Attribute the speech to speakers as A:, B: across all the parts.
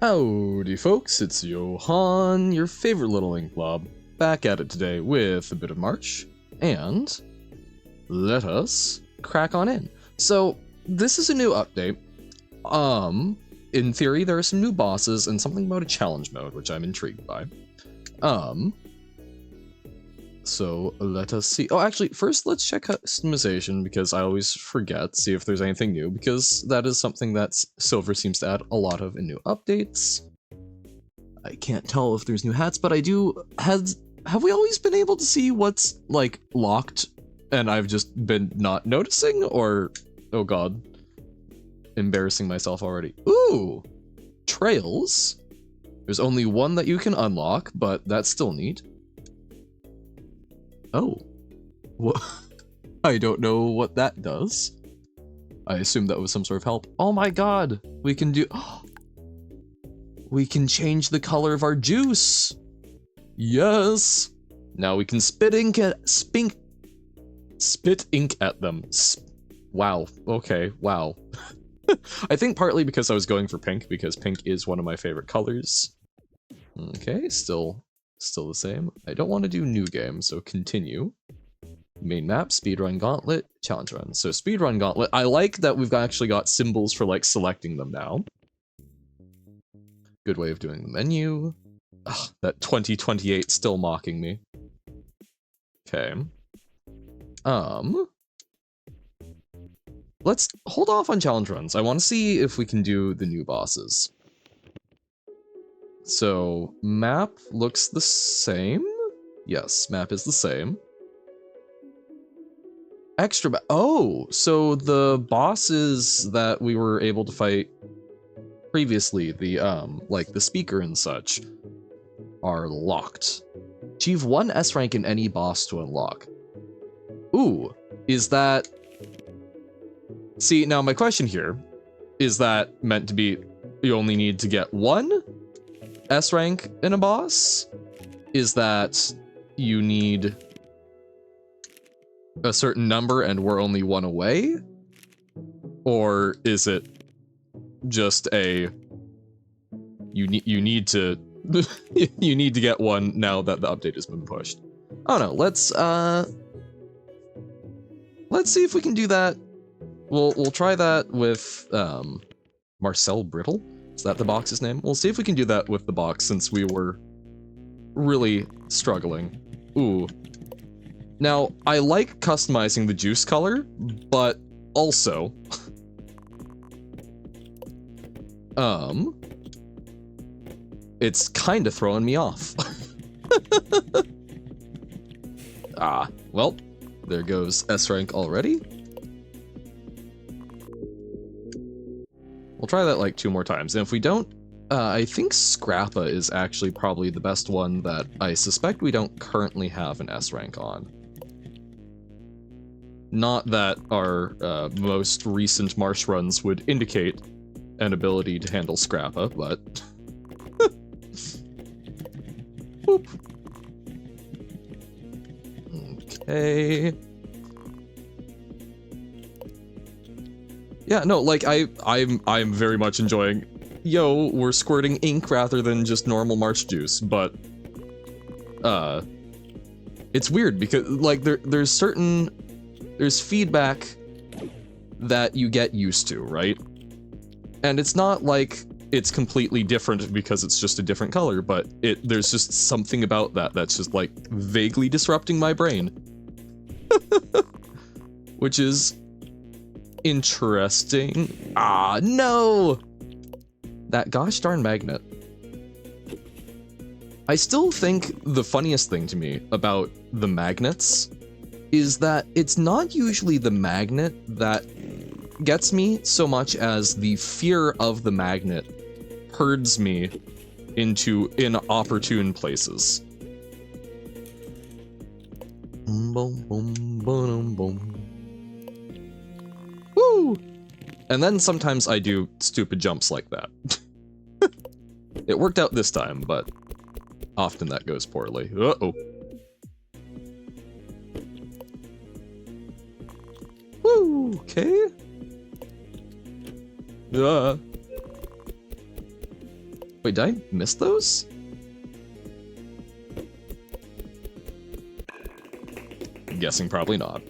A: Howdy folks, it's Johan, your favorite little ink blob, back at it today with a bit of Marsh, and let us crack on in. So, this is a new update. In theory, there are some new bosses and something about a challenge mode, which I'm intrigued by. So let us see. Oh, actually, first let's check customization, because I always forget, see if there's anything new, because that is something that Silver seems to add a lot of in new updates. I can't tell if there's new hats, but I do. Have we always been able to see what's, like, locked, and I've just been not noticing, or, oh god, embarrassing myself already. Ooh! Trails. There's only one that you can unlock, but that's still neat. Oh. What? I don't know what that does. I assume that was some sort of help. Oh my god! We can do... We can change the color of our juice! Yes! Now we can spit ink at... Spit ink at them. Wow. Okay, wow. I think partly because I was going for pink, because pink is one of my favorite colors. Okay, still the same. I don't want to do new game, so continue. Main map, speedrun gauntlet, challenge run. So speedrun gauntlet, I like that we've actually got symbols for, like, selecting them now. Good way of doing the menu. Ugh, that 2028 still mocking me. Okay. Let's hold off on challenge runs. I want to see if we can do the new bosses. So, map looks the same? Yes, map is the same. Oh, so the bosses that we were able to fight previously, the, like, the speaker and such, are locked. Achieve 1 S rank in any boss to unlock. Ooh, is that... See, now my question here, is that meant to be you only need to get 1 S rank in a boss? Is that you need a certain number and we're only 1 away? Or is it just a you need to you need to get 1 now that the update has been pushed? I don't know, let's see if we can do that. We'll try that with Marcel Brittle. Is that the box's name? We'll see if we can do that with the box, since we were really struggling. Ooh. Now, I like customizing the juice color, but also... it's kind of throwing me off. Ah, well, there goes S rank already. We'll try that like 2 more times, and if we don't, I think Scrappa is actually probably the best one that I suspect we don't currently have an S rank on. Not that our most recent Marsh runs would indicate an ability to handle Scrappa, but... Boop. Okay... Yeah, no, like, I'm very much enjoying, yo, we're squirting ink rather than just normal Marsh juice, but, it's weird because, like, there's feedback that you get used to, right? And it's not like it's completely different because it's just a different color, but there's just something about that that's just, like, vaguely disrupting my brain. Which is... interesting. Ah, no! That gosh darn magnet. I still think the funniest thing to me about the magnets is that it's not usually the magnet that gets me so much as the fear of the magnet herds me into inopportune places. Boom, boom, boom, boom. Woo! And then sometimes I do stupid jumps like that. It worked out this time, but often that goes poorly. Uh-oh. Woo! Okay. Wait, did I miss those? Guessing probably not.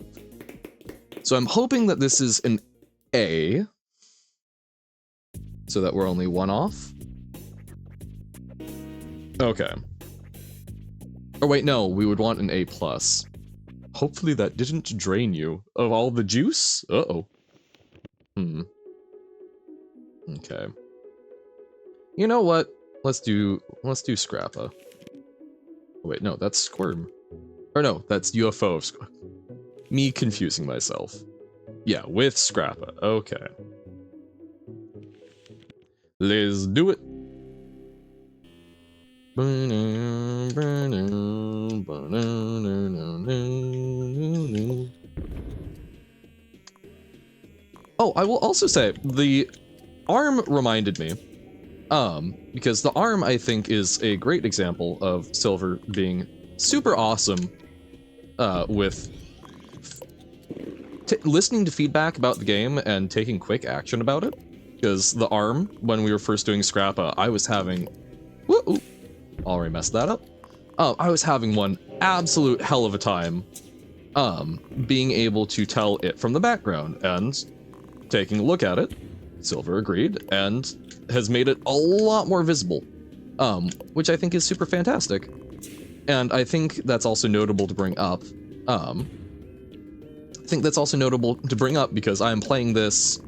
A: So I'm hoping that this is an A, so that we're only one off. Okay. Or wait, no, we would want an A+. Hopefully that didn't drain you of all the juice? Uh-oh. Okay. You know what? Let's do Scrappa. Wait, no, that's Squirm. Or no, that's UFO of me confusing myself. Yeah, with Scrappa. Okay. Let's do it. Oh, I will also say, the arm reminded me, because the arm, I think, is a great example of Silver being super awesome, with listening to feedback about the game and taking quick action about it. Because the arm, when we were first doing Scrappa, I was having... Woo! Already messed that up. I was having one absolute hell of a time, being able to tell it from the background, and taking a look at it, Silver agreed, and has made it a lot more visible, which I think is super fantastic. And I think that's also notable to bring up. I think that's also notable to bring up because I am playing this,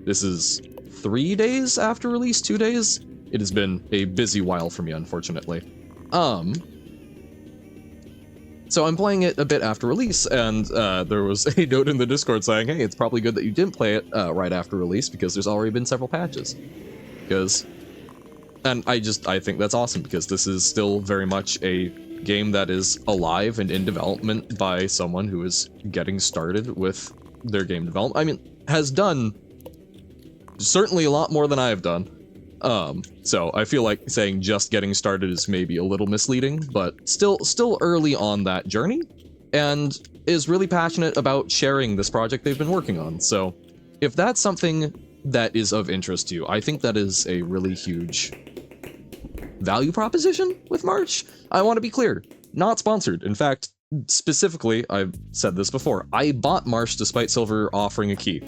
A: this is 3 days after release, 2 days? It has been a busy while for me, unfortunately. So I'm playing it a bit after release, and there was a note in the Discord saying, hey, it's probably good that you didn't play it right after release because there's already been several patches. And I think that's awesome because this is still very much a game that is alive and in development by someone who is getting started with their game development. I mean, has done certainly a lot more than I have done. So I feel like saying just getting started is maybe a little misleading, but still early on that journey, and is really passionate about sharing this project they've been working on. So if that's something that is of interest to you, I think that is a really huge value proposition with Marsh. I want to be clear, not sponsored. In fact, specifically, I've said this before, I bought Marsh despite Silver offering a key.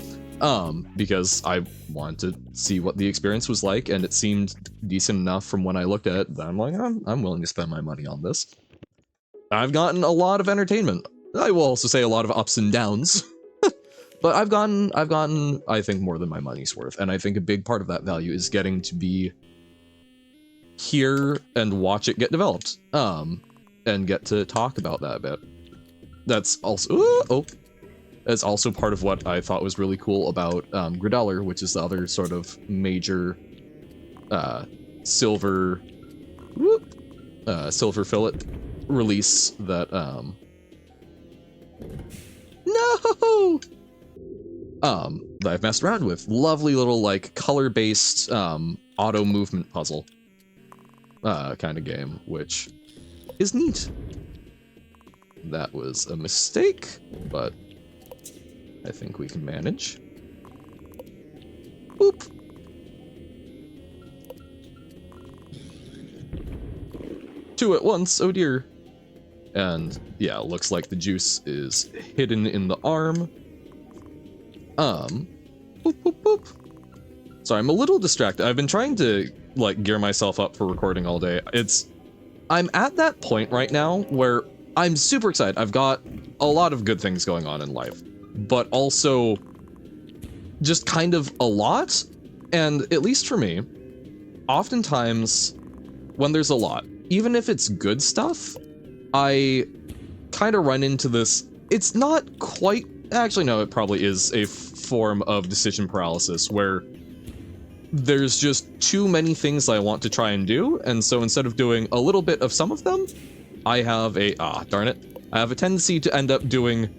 A: Because I wanted to see what the experience was like, and it seemed decent enough from when I looked at it that I'm like, I'm willing to spend my money on this. I've gotten a lot of entertainment. I will also say a lot of ups and downs. But I've gotten, I think, more than my money's worth, and I think a big part of that value is getting to be here and watch it get developed, and get to talk about that a bit. That's also, That's also part of what I thought was really cool about Grideller, which is the other sort of major silver fillet release that that I've messed around with. Lovely little like color-based auto movement puzzle kind of game, which is neat. That was a mistake, but I think we can manage. Boop. Two at once, oh dear. And yeah, looks like the juice is hidden in the arm. Boop, boop, boop. Sorry, I'm a little distracted. I've been trying to like gear myself up for recording all day. I'm at that point right now where I'm super excited. I've got a lot of good things going on in life, but also just kind of a lot. And at least for me, oftentimes when there's a lot, even if it's good stuff, I kind of run into this, it's not quite, actually no, it probably is a form of decision paralysis where there's just too many things I want to try and do, and so instead of doing a little bit of some of them, I have a, darn it, I have a tendency to end up doing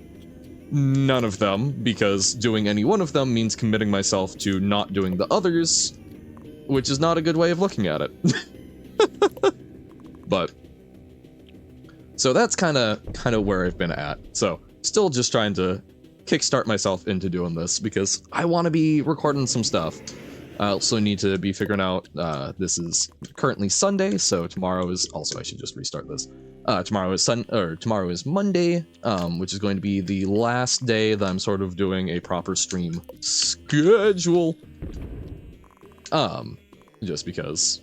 A: none of them, because doing any one of them means committing myself to not doing the others, which is not a good way of looking at it. But, so that's kind of where I've been at. So, still just trying to kickstart myself into doing this, because I want to be recording some stuff. I also need to be figuring out, this is currently Sunday, so tomorrow is, also I should just restart this. Tomorrow is Monday, which is going to be the last day that I'm sort of doing a proper stream schedule. Just because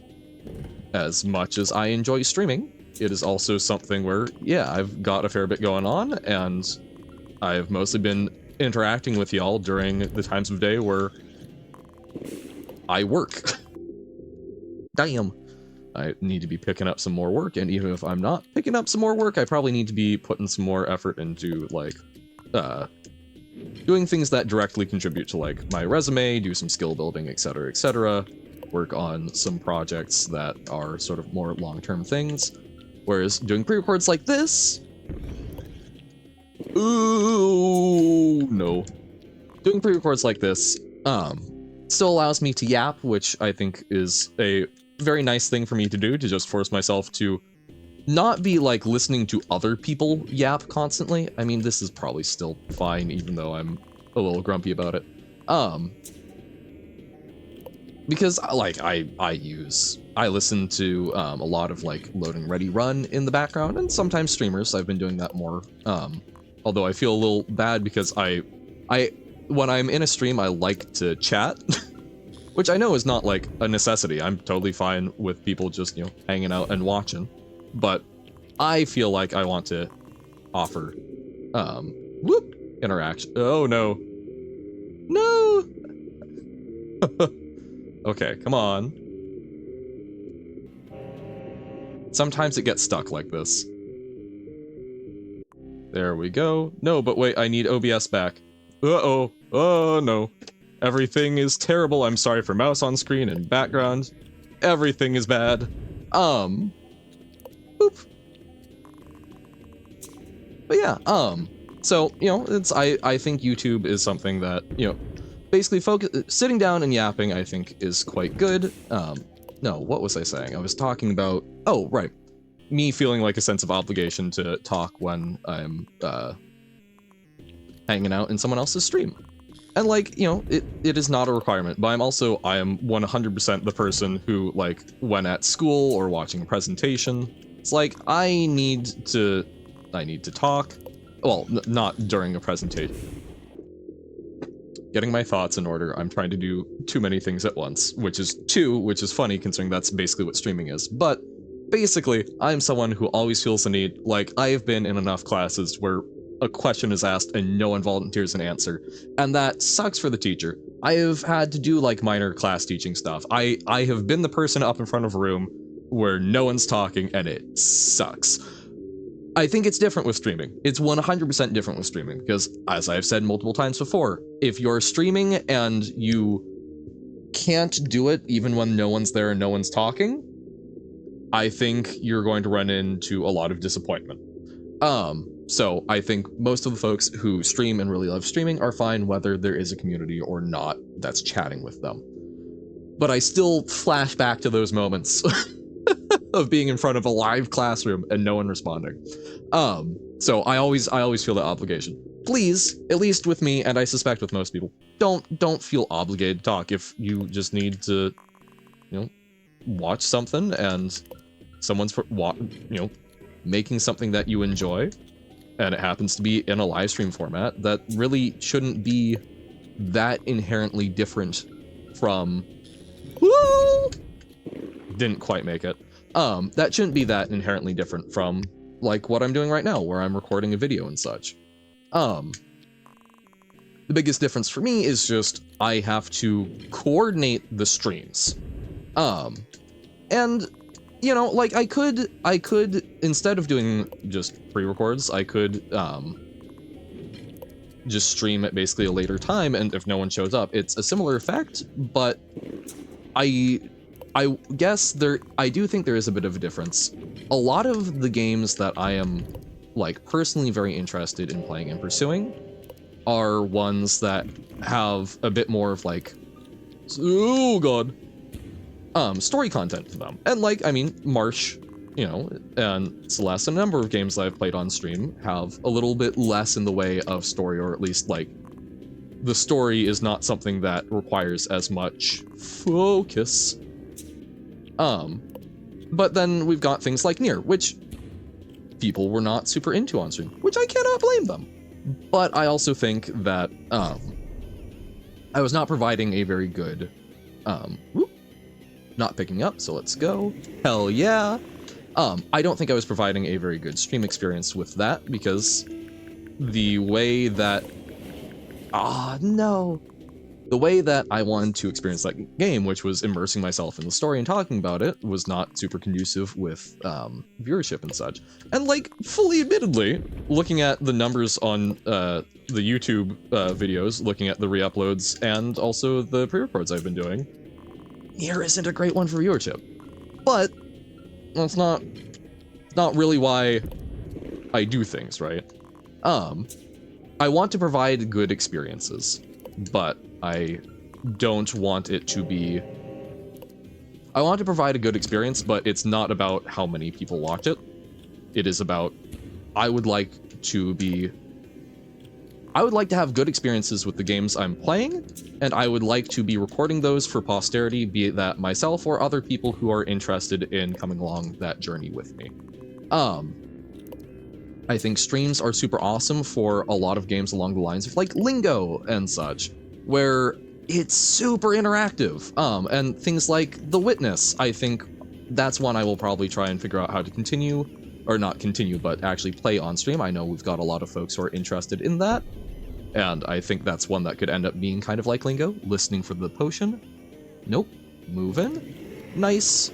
A: as much as I enjoy streaming, it is also something where, yeah, I've got a fair bit going on, and I've mostly been interacting with y'all during the times of day where I work. Damn. I need to be picking up some more work, and even if I'm not picking up some more work, I probably need to be putting some more effort into, like, doing things that directly contribute to, like, my resume, do some skill building, etc., etc., work on some projects that are sort of more long-term things, whereas doing pre-records like this... Ooh, no. Doing pre-records like this, still allows me to yap, which I think is a very nice thing for me to do, to just force myself to not be, like, listening to other people yap constantly. I mean, this is probably still fine, even though I'm a little grumpy about it. Because, like, I listen to, a lot of, like, Loading Ready Run in the background, and sometimes streamers. I've been doing that more, although I feel a little bad because when I'm in a stream, I like to chat, which I know is not, like, a necessity. I'm totally fine with people just, you know, hanging out and watching, but I feel like I want to offer, interaction. Oh, no. No! Okay, come on. Sometimes it gets stuck like this. There we go. No, but wait, I need OBS back. Uh-oh. Oh, no. Everything is terrible. I'm sorry for mouse on screen and background. Everything is bad. Boop. But yeah, so, you know, I think YouTube is something that, you know, basically sitting down and yapping, I think, is quite good. No, what was I saying? I was talking about, oh, right. Me feeling like a sense of obligation to talk when I'm, hanging out in someone else's stream. And, like, you know, it is not a requirement, but I am 100% the person who, like, when at school or watching a presentation, it's like, I need to talk. Well, not during a presentation. Getting my thoughts in order. I'm trying to do too many things at once, which is funny considering that's basically what streaming is. But basically, I'm someone who always feels the need, like, I have been in enough classes where a question is asked and no one volunteers an answer, and that sucks for the teacher. I have had to do, like, minor class teaching stuff. I have been the person up in front of a room where no one's talking, and it sucks. I think it's different with streaming. It's 100% different with streaming, because, as I've said multiple times before, if you're streaming and you can't do it even when no one's there and no one's talking, I think you're going to run into a lot of disappointment. So I think most of the folks who stream and really love streaming are fine whether there is a community or not that's chatting with them. But I still flash back to those moments of being in front of a live classroom and no one responding. So I always feel that obligation. Please, at least with me, and I suspect with most people, don't feel obligated to talk if you just need to, you know, watch something and someone's, you know, making something that you enjoy, and it happens to be in a live stream format, that really shouldn't be that inherently different from... Woo! Didn't quite make it. That shouldn't be that inherently different from, like, what I'm doing right now, where I'm recording a video and such. The biggest difference for me is just, I have to coordinate the streams. And, you know, like, I could, instead of doing just pre-records, I could, just stream at basically a later time, and if no one shows up, it's a similar effect, but I guess I do think there is a bit of a difference. A lot of the games that I am, like, personally very interested in playing and pursuing are ones that have a bit more of, like, oh god, story content to them. And, like, I mean, Marsh, you know, and Celeste, a number of games that I've played on stream have a little bit less in the way of story, or at least, like, the story is not something that requires as much focus. But then we've got things like Nier, which people were not super into on stream, which I cannot blame them. But I also think that I was not providing a very good, not picking up, so let's go. Hell yeah. I don't think I was providing a very good stream experience with that, because the way that, the way that I wanted to experience that game, which was immersing myself in the story and talking about it, was not super conducive with viewership and such. And like, fully admittedly, looking at the numbers on the YouTube videos, looking at the re-uploads, and also the pre-records I've been doing, Nier isn't a great one for viewership. But that's not really why I do things, right? I want to provide good experiences, but I don't want it to be... I want to provide a good experience, but it's not about how many people watch it. It is about, I would like to have good experiences with the games I'm playing, and I would like to be recording those for posterity, be it that myself or other people who are interested in coming along that journey with me. I think streams are super awesome for a lot of games along the lines of like Lingo and such, where it's super interactive. And things like The Witness, I think that's one I will probably try and figure out how to continue, or not continue, but actually play on stream. I know we've got a lot of folks who are interested in that, and I think that's one that could end up being kind of like Lingo, listening for the potion. Nope, moving, nice.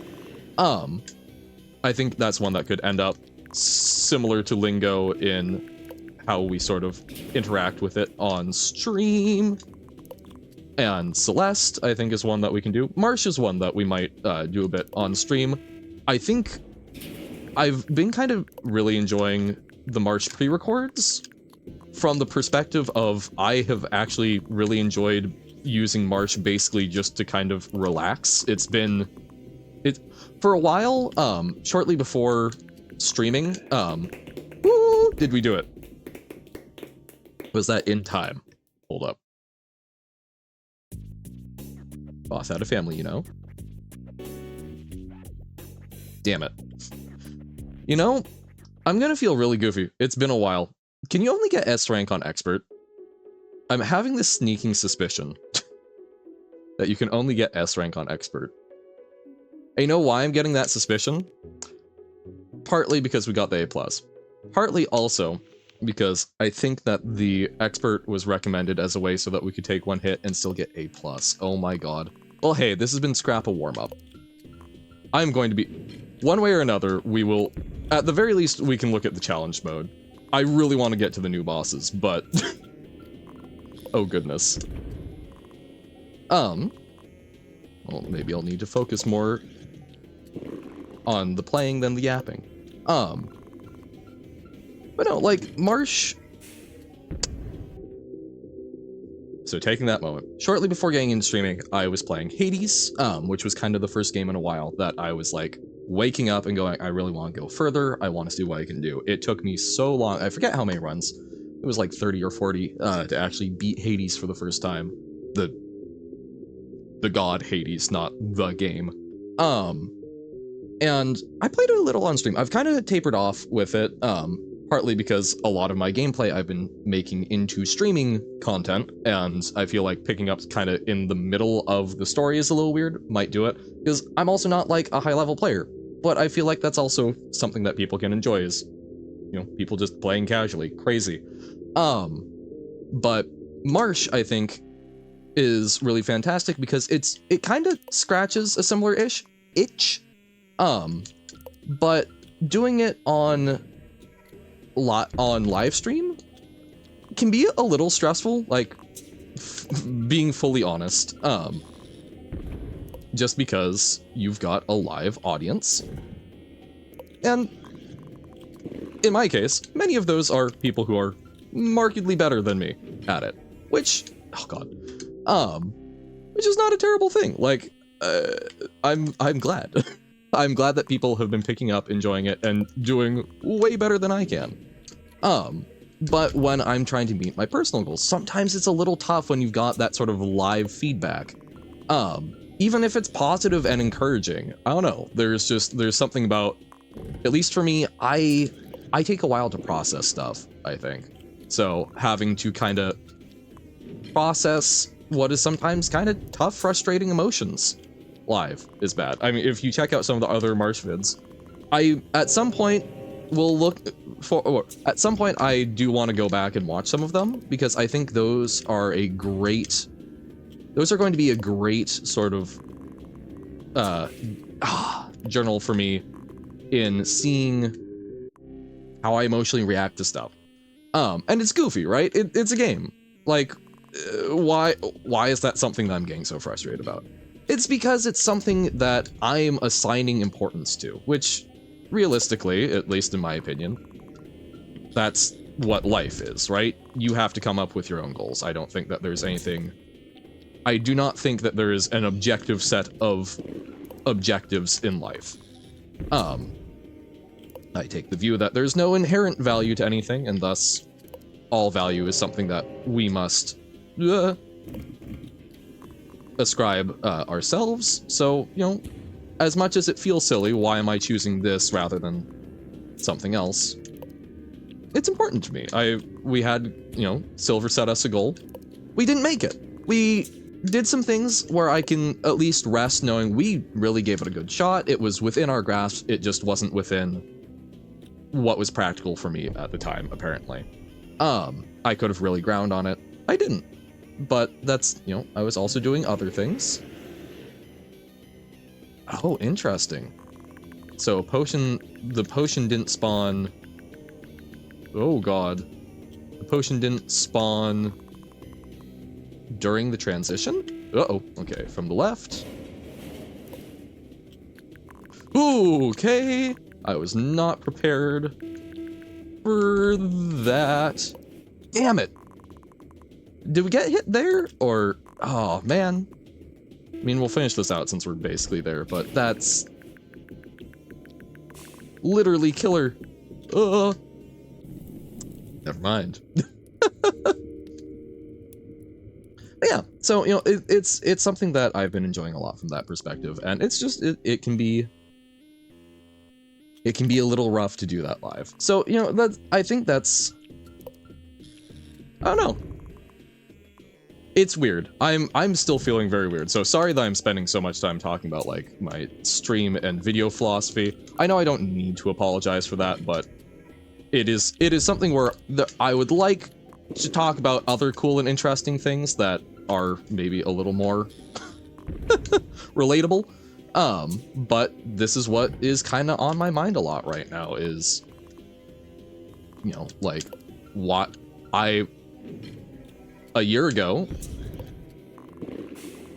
A: I think that's one that could end up similar to Lingo in how we sort of interact with it on stream. And Celeste, I think, is one that we can do. Marsh is one that we might do a bit on stream. I think I've been kind of really enjoying the Marsh pre-records from the perspective of I have actually really enjoyed using Marsh basically just to kind of relax. For a while, shortly before streaming, did we do it? Was that in time? Hold up. Boss had a family, you know? Damn it. You know, I'm gonna feel really goofy. It's been a while. Can you only get S rank on expert? I'm having this sneaking suspicion that you can only get S rank on expert. And you know why I'm getting that suspicion? Partly because we got the A+. Partly also because I think that the expert was recommended as a way so that we could take one hit and still get A+. Oh my god. Well, hey, this has been Scrap a warm-up. I'm going to be... One way or another, we will... At the very least, we can look at the challenge mode. I really want to get to the new bosses, but... oh goodness. Well, maybe I'll need to focus more on the playing than the yapping. But no, like, Marsh... So taking that moment, shortly before getting into streaming, I was playing Hades, which was kind of the first game in a while that I was like, waking up and going, I really want to go further, I want to see what I can do. It took me so long, I forget how many runs, it was like 30 or 40, to actually beat Hades for the first time. The god Hades, not the game. And I played it a little on stream. I've kind of tapered off with it, partly because a lot of my gameplay I've been making into streaming content, and I feel like picking up kind of in the middle of the story is a little weird, might do it, because I'm also not like a high-level player, but I feel like that's also something that people can enjoy is, you know, people just playing casually, crazy. But Marsh, I think, is really fantastic because it kind of scratches a similar-ish itch, but doing it on live stream can be a little stressful, like, being fully honest, just because you've got a live audience. And in my case, many of those are people who are markedly better than me at it, which, oh god, which is not a terrible thing. Like, I'm glad. I'm glad that people have been picking up, enjoying it, and doing way better than I can. But when I'm trying to meet my personal goals, sometimes it's a little tough when you've got that sort of live feedback. Even if it's positive and encouraging, I don't know. There's something about, at least for me, I take a while to process stuff, I think. So having to kind of process what is sometimes kind of tough, frustrating emotions live is bad. I mean, if you check out some of the other Marsh vids, at some point I do want to go back and watch some of them, because I think those are going to be a great sort of journal for me in seeing how I emotionally react to stuff. And it's goofy, right? It's a game. Like, why is that something that I'm getting so frustrated about? It's because it's something that I'm assigning importance to, which realistically, at least in my opinion, that's what life is, right? You have to come up with your own goals. I do not think that there is an objective set of objectives in life. I take the view that there's no inherent value to anything, and thus all value is something that we must ascribe ourselves. So, you know, as much as it feels silly, why am I choosing this rather than something else? It's important to me. We had, you know, Silver set us a goal. We didn't make it. We did some things where I can at least rest knowing we really gave it a good shot. It was within our grasp. It just wasn't within what was practical for me at the time, apparently. I could have really ground on it. I didn't. But that's, you know, I was also doing other things. Oh, interesting. So the potion didn't spawn. Oh god. The potion didn't spawn during the transition? Uh-oh, okay, from the left. Ooh, okay. I was not prepared for that. Damn it. Did we get hit there? Or, oh man. I mean, we'll finish this out since we're basically there, but that's literally killer. Never mind. Yeah, so, you know, it's something that I've been enjoying a lot from that perspective, and it's just, it can be a little rough to do that live. So, you know, I think that's, I don't know. It's weird. I'm still feeling very weird. So sorry that I'm spending so much time talking about like my stream and video philosophy. I know I don't need to apologize for that, but it is something where I would like to talk about other cool and interesting things that are maybe a little more relatable. But this is what is kind of on my mind a lot right now is, you know, like what a year ago,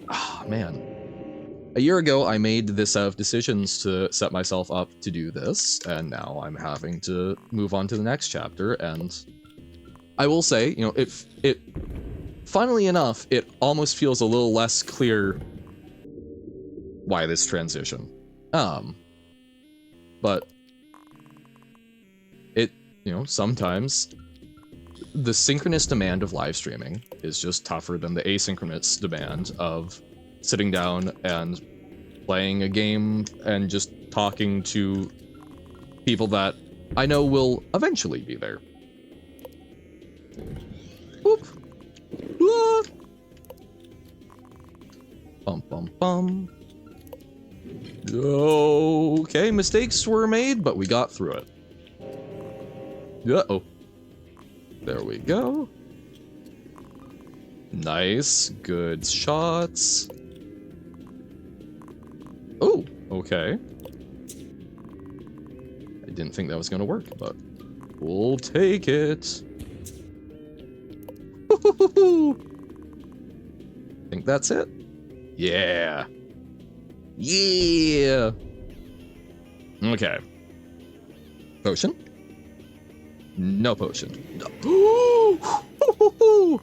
A: a year ago I made this set of decisions to set myself up to do this, and now I'm having to move on to the next chapter, and I will say, you know, funnily enough, it almost feels a little less clear why this transition. But it, you know, sometimes the synchronous demand of live streaming is just tougher than the asynchronous demand of sitting down and playing a game and just talking to people that I know will eventually be there. Whoop. Whoop. Bum bum bum. Okay, mistakes were made, but we got through it. Uh-oh. There we go. Nice, good shots. Oh, okay. I didn't think that was gonna work, but we'll take it. Think that's it? Yeah. Yeah. Okay. Potion? No potion. No.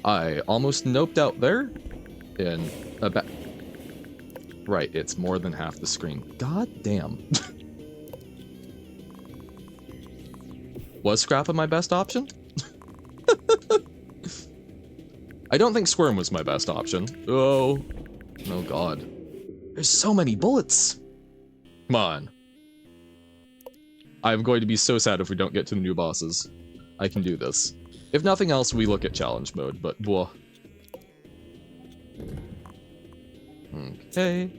A: I almost noped out there in a back. Right, it's more than half the screen. God damn. Was Scrappa my best option? I don't think Squirm was my best option. Oh god. There's so many bullets. Come on. I'm going to be so sad if we don't get to the new bosses. I can do this. If nothing else, we look at challenge mode, but whoa. Okay.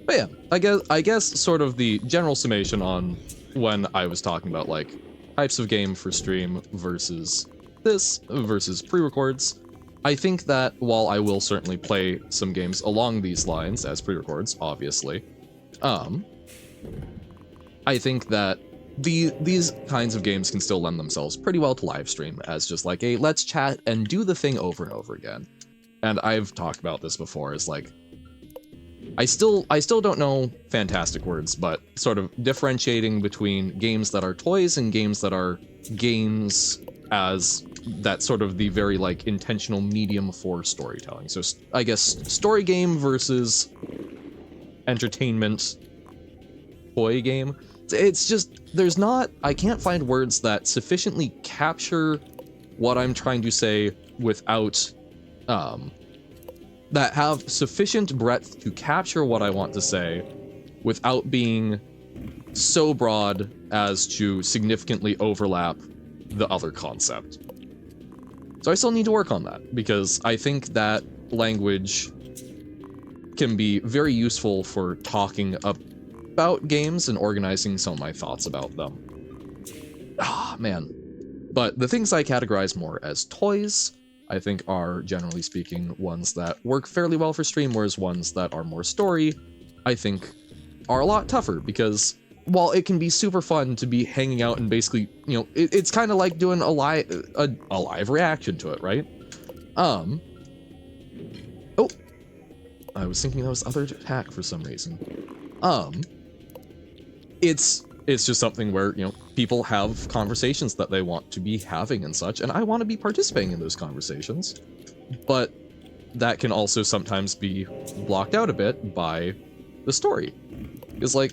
A: But yeah, I guess sort of the general summation on when I was talking about like types of game for stream versus this versus pre-records. I think that while I will certainly play some games along these lines as pre-records, obviously, I think that these kinds of games can still lend themselves pretty well to live stream as just like a let's chat and do the thing over and over again. And I've talked about this before as like I still don't know fantastic words, but sort of differentiating between games that are toys and games that are games as that sort of the very like intentional medium for storytelling. So I guess story game versus entertainment toy game. It's just I can't find words that sufficiently capture what I'm trying to say without that have sufficient breadth to capture what I want to say without being so broad as to significantly overlap the other concept. So I still need to work on that, because I think that language can be very useful for talking about games and organizing some of my thoughts about them. Ah, man. But the things I categorize more as toys, I think are, generally speaking, ones that work fairly well for stream, whereas ones that are more story, I think, are a lot tougher, because while it can be super fun to be hanging out and basically, you know, it's kind of like doing a live reaction to it, right? Oh, I was thinking that was other attack for some reason. It's just something where, you know, people have conversations that they want to be having and such, and I want to be participating in those conversations, but that can also sometimes be blocked out a bit by the story. Because, like,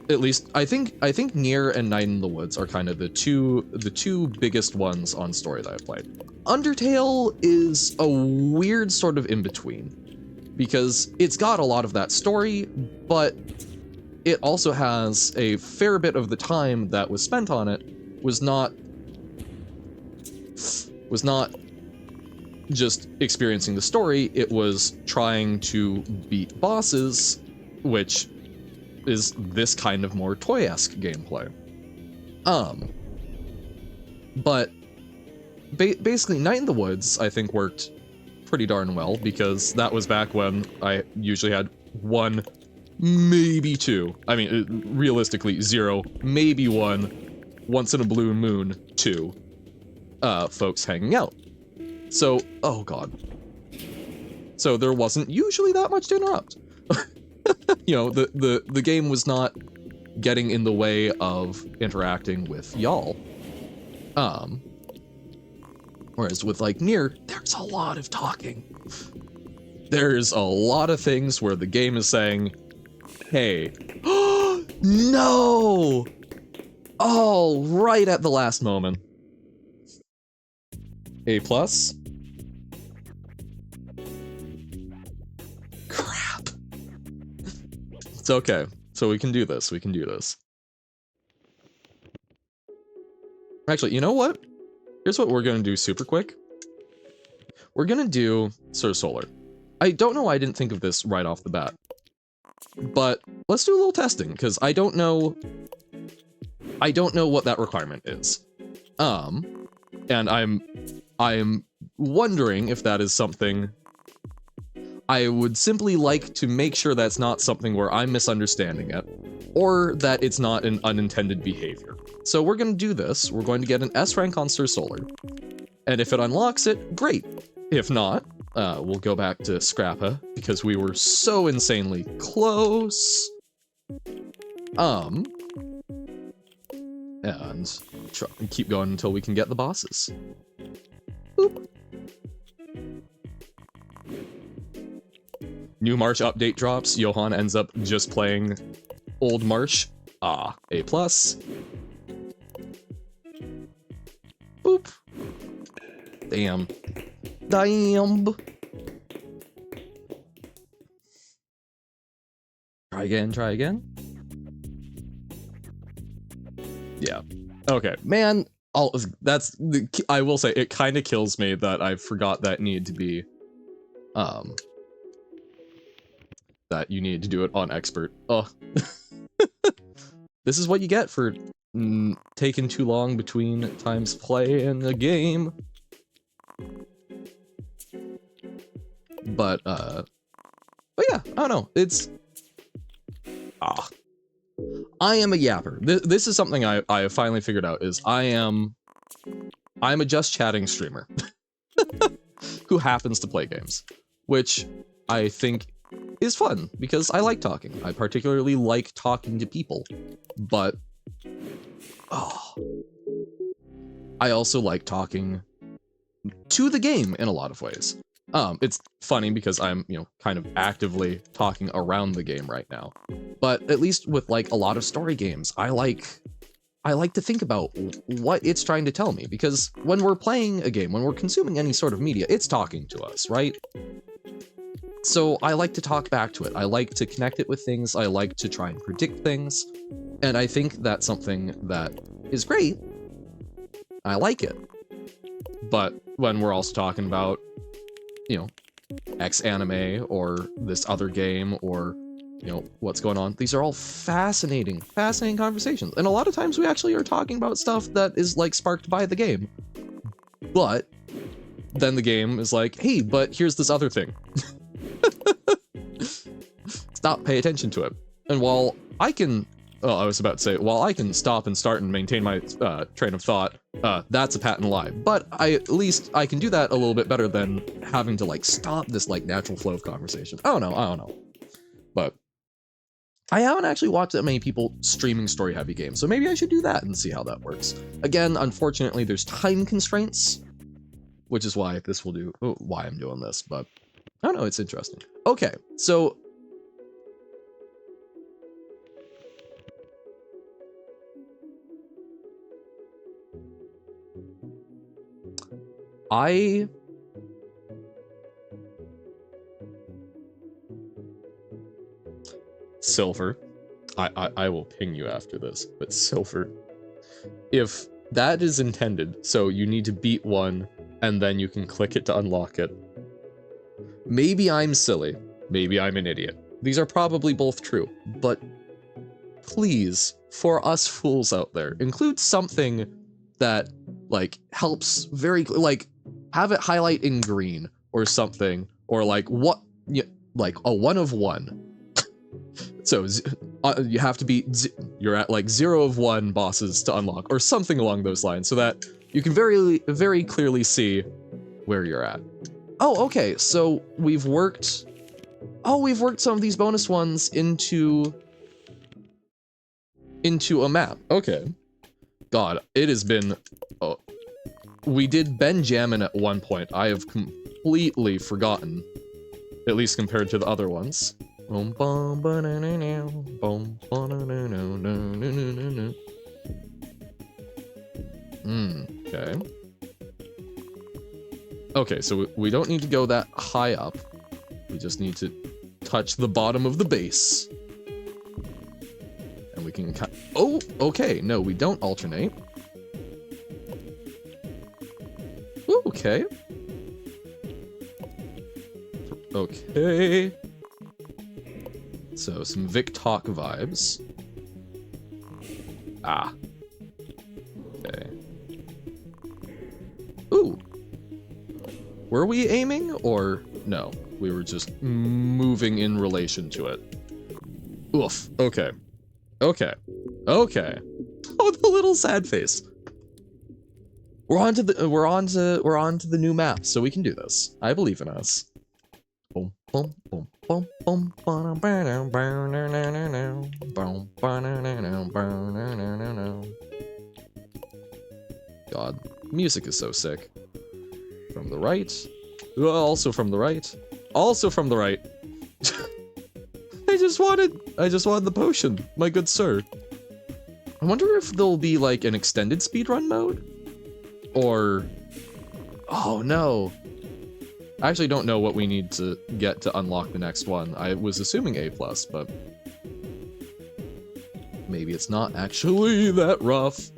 A: at least I think Nier and Night in the Woods are kind of the two biggest ones on story that I've played. Undertale is a weird sort of in-between, because it's got a lot of that story, but it also has a fair bit of the time that was spent on it was not just experiencing the story, it was trying to beat bosses, which is this kind of more toy-esque gameplay. But basically Night in the Woods, I think, worked pretty darn well, because that was back when I usually had one, maybe two. I mean, realistically, zero, maybe one, once in a blue moon, two, folks hanging out. So, oh god. So there wasn't usually that much to interrupt. You know, the game was not getting in the way of interacting with y'all. Whereas with, like, Nier, there's a lot of talking. There's a lot of things where the game is saying, hey, no! Oh, right at the last moment. A+. Crap. It's okay. So we can do this. We can do this. Actually, you know what? Here's what we're gonna do super quick. We're gonna do Sir Solar. I don't know why I didn't think of this right off the bat, but let's do a little testing, because I don't know what that requirement is. And I'm wondering if that is something I would simply like to make sure that's not something where I'm misunderstanding it, or that it's not an unintended behavior. So we're going to do this. We're going to get an S rank on Sir Solar, and if it unlocks it, great. If not, we'll go back to Scrappa, because we were so insanely close. And try and keep going until we can get the bosses. Boop. New Marsh update drops. Johan ends up just playing old Marsh. Ah, A+. Boop. Damn. Damn. Try again, try again. Yeah. Okay, man. I will say, it kind of kills me that I forgot that need to be, that you need to do it on expert. Ugh. This is what you get for taking too long between times play in the game. But yeah, I don't know. It's I am a yapper. This is something I have finally figured out, is I'm a just chatting streamer who happens to play games, which I think is fun because I like talking. I particularly like talking to people, but I also like talking to the game in a lot of ways. It's funny because I'm, kind of actively talking around the game right now. But at least with like a lot of story games, I like to think about what it's trying to tell me, because when we're playing a game, when we're consuming any sort of media, it's talking to us, right? So I like to talk back to it. I like to connect it with things. I like to try and predict things. And I think that's something that is great. I like it. But when we're also talking about, X anime or this other game or, what's going on, these are all fascinating conversations. And a lot of times we actually are talking about stuff that is like sparked by the game. But then the game is like, hey, but here's this other thing. Stop, pay attention to it. And while I can, I was about to say, while I can stop and start and maintain my train of thought, that's a patent lie. But at least I can do that a little bit better than having to like stop this like natural flow of conversation. I don't know. But I haven't actually watched that many people streaming story-heavy games, so maybe I should do that and see how that works. Again, unfortunately, there's time constraints, which is why why I'm doing this, but I don't know, it's interesting. Okay, so Silver, I will ping you after this, but Silver, if that is intended, so you need to beat one, and then you can click it to unlock it. Maybe I'm silly, maybe I'm an idiot. These are probably both true, but please, for us fools out there, include something that, like, helps like, have it highlight in green, or something, or like, like, a 1 of 1. So, you have to beat, you're at like 0 of 1 bosses to unlock, or something along those lines, so that you can very clearly see where you're at. Oh, okay, so we've worked some of these bonus ones into a map. Okay. God, it has been, we did Benjamin at one point. I have completely forgotten, at least compared to the other ones. Okay. Okay, so we don't need to go that high up. We just need to touch the bottom of the base. And we can cut. Oh, okay. No, we don't alternate. Ooh, okay. Okay. So, some Vic-Talk vibes. Ah. Okay. Ooh. Were we aiming, or no? We were just moving in relation to it. Oof. Okay. Okay. Okay. Oh, the little sad face. We're on to the new map, so we can do this. I believe in us. Boom, boom, boom, boom, boom, God, music is so sick. From the right. Also from the right. Also from the right. I just wanted the potion, my good sir. I wonder if there'll be like an extended speedrun mode. Or... Oh, no. I actually don't know what we need to get to unlock the next one. I was assuming A+, but... maybe it's not actually that rough.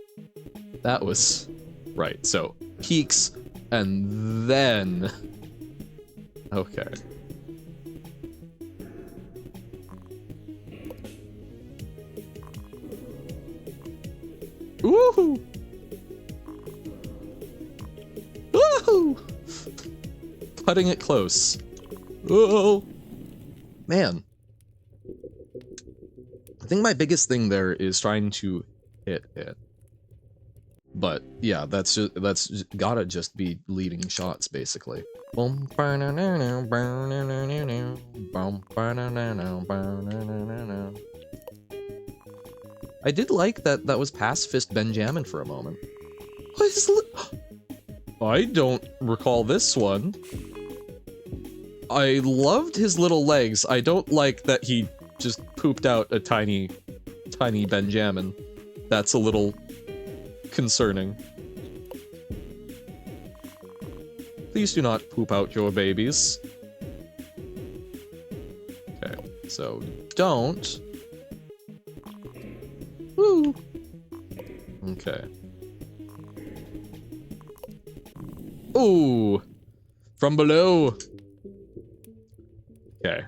A: That was... right, so peaks, and then... okay. Woohoo! Woohoo! Cutting it close. Oh, man. I think my biggest thing there is trying to hit it. But yeah, that's gotta just be leading shots basically. I did like that was past Fist Benjamin for a moment. What is I don't recall this one. I loved his little legs. I don't like that he just pooped out a tiny Benjamin. That's a little concerning. Please do not poop out your babies. Okay, so don't. Woo! Okay. Ooh! From below! Okay.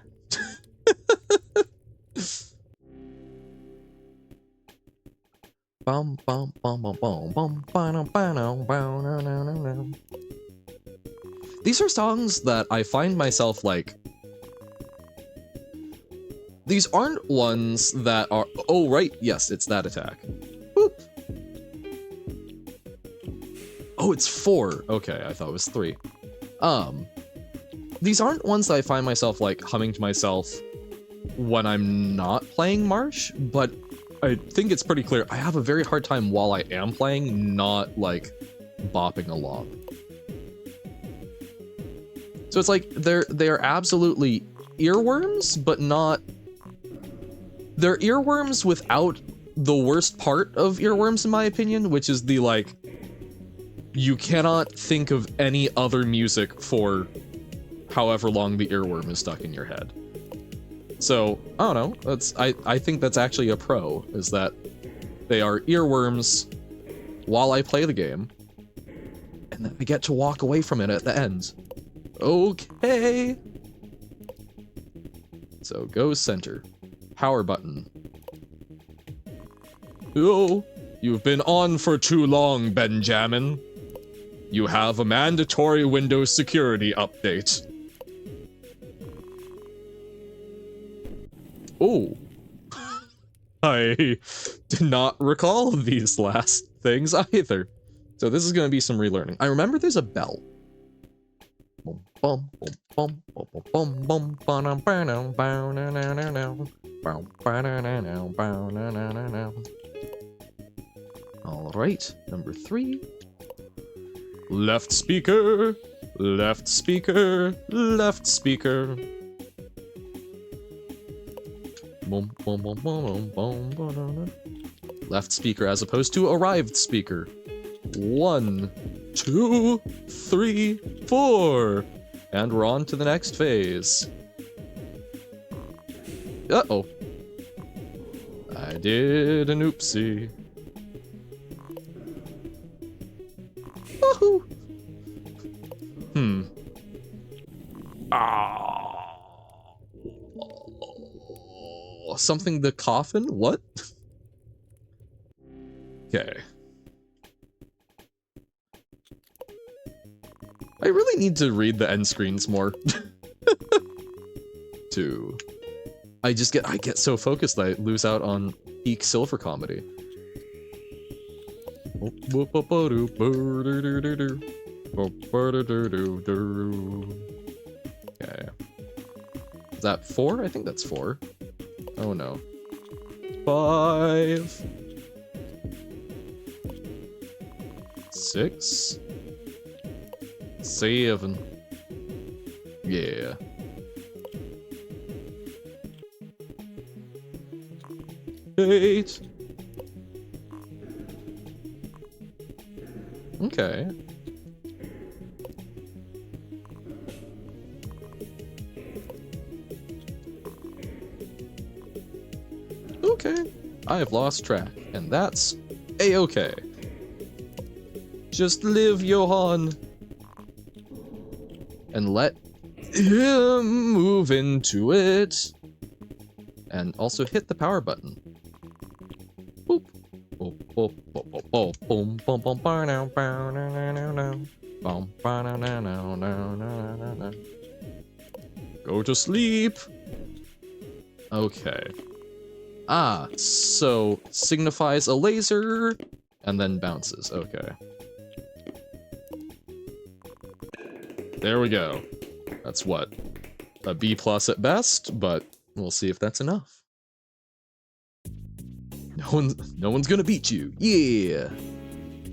A: Bum bum bum bum bum bum bum bum bum. These are songs that I find myself like. These aren't ones that are. Oh right, yes, it's that attack. Boop. Oh, it's 4. Okay, I thought it was 3. These aren't ones that I find myself like humming to myself when I'm not playing Marsh, but I think it's pretty clear I have a very hard time while I am playing, not like bopping along. So it's like they're absolutely earworms, but not. They're earworms without the worst part of earworms, in my opinion, which is the like. You cannot think of any other music for however long the earworm is stuck in your head. So, I don't know, I think that's actually a pro, is that they are earworms while I play the game, and then I get to walk away from it at the end. Okay! So, go center. Power button. Oh, you've been on for too long, Benjamin. You have a mandatory Windows security update. Oh. I did not recall these last things either. So this is going to be some relearning. I remember there's a bell. Alright, number 3. Left speaker, left speaker, left speaker. Left speaker as opposed to arrived speaker. 1, 2, 3, 4. And we're on to the next phase. Uh-oh. I did an oopsie. Woohoo! Something the coffin? What? Okay. I really need to read the end screens more. 2. I get so focused that I lose out on peak silver comedy. Okay. Is that 4? I think that's 4. Oh no. 5. 6. 7. Yeah. 8. Okay. Okay. I have lost track, and that's a-okay. Just live, Johan. And let him move into it. And also hit the power button. Boop. Boop, boop, boop, boop, boop, boom, boom, boom, boom, now, bow, now, now, now, now. Boom, bow, now, now, now, now, now, now, now. Go to sleep. Okay. Ah, so signifies a laser and then bounces. Okay. There we go. That's what? A B+ at best, but we'll see if that's enough. No one's gonna beat you. Yeah.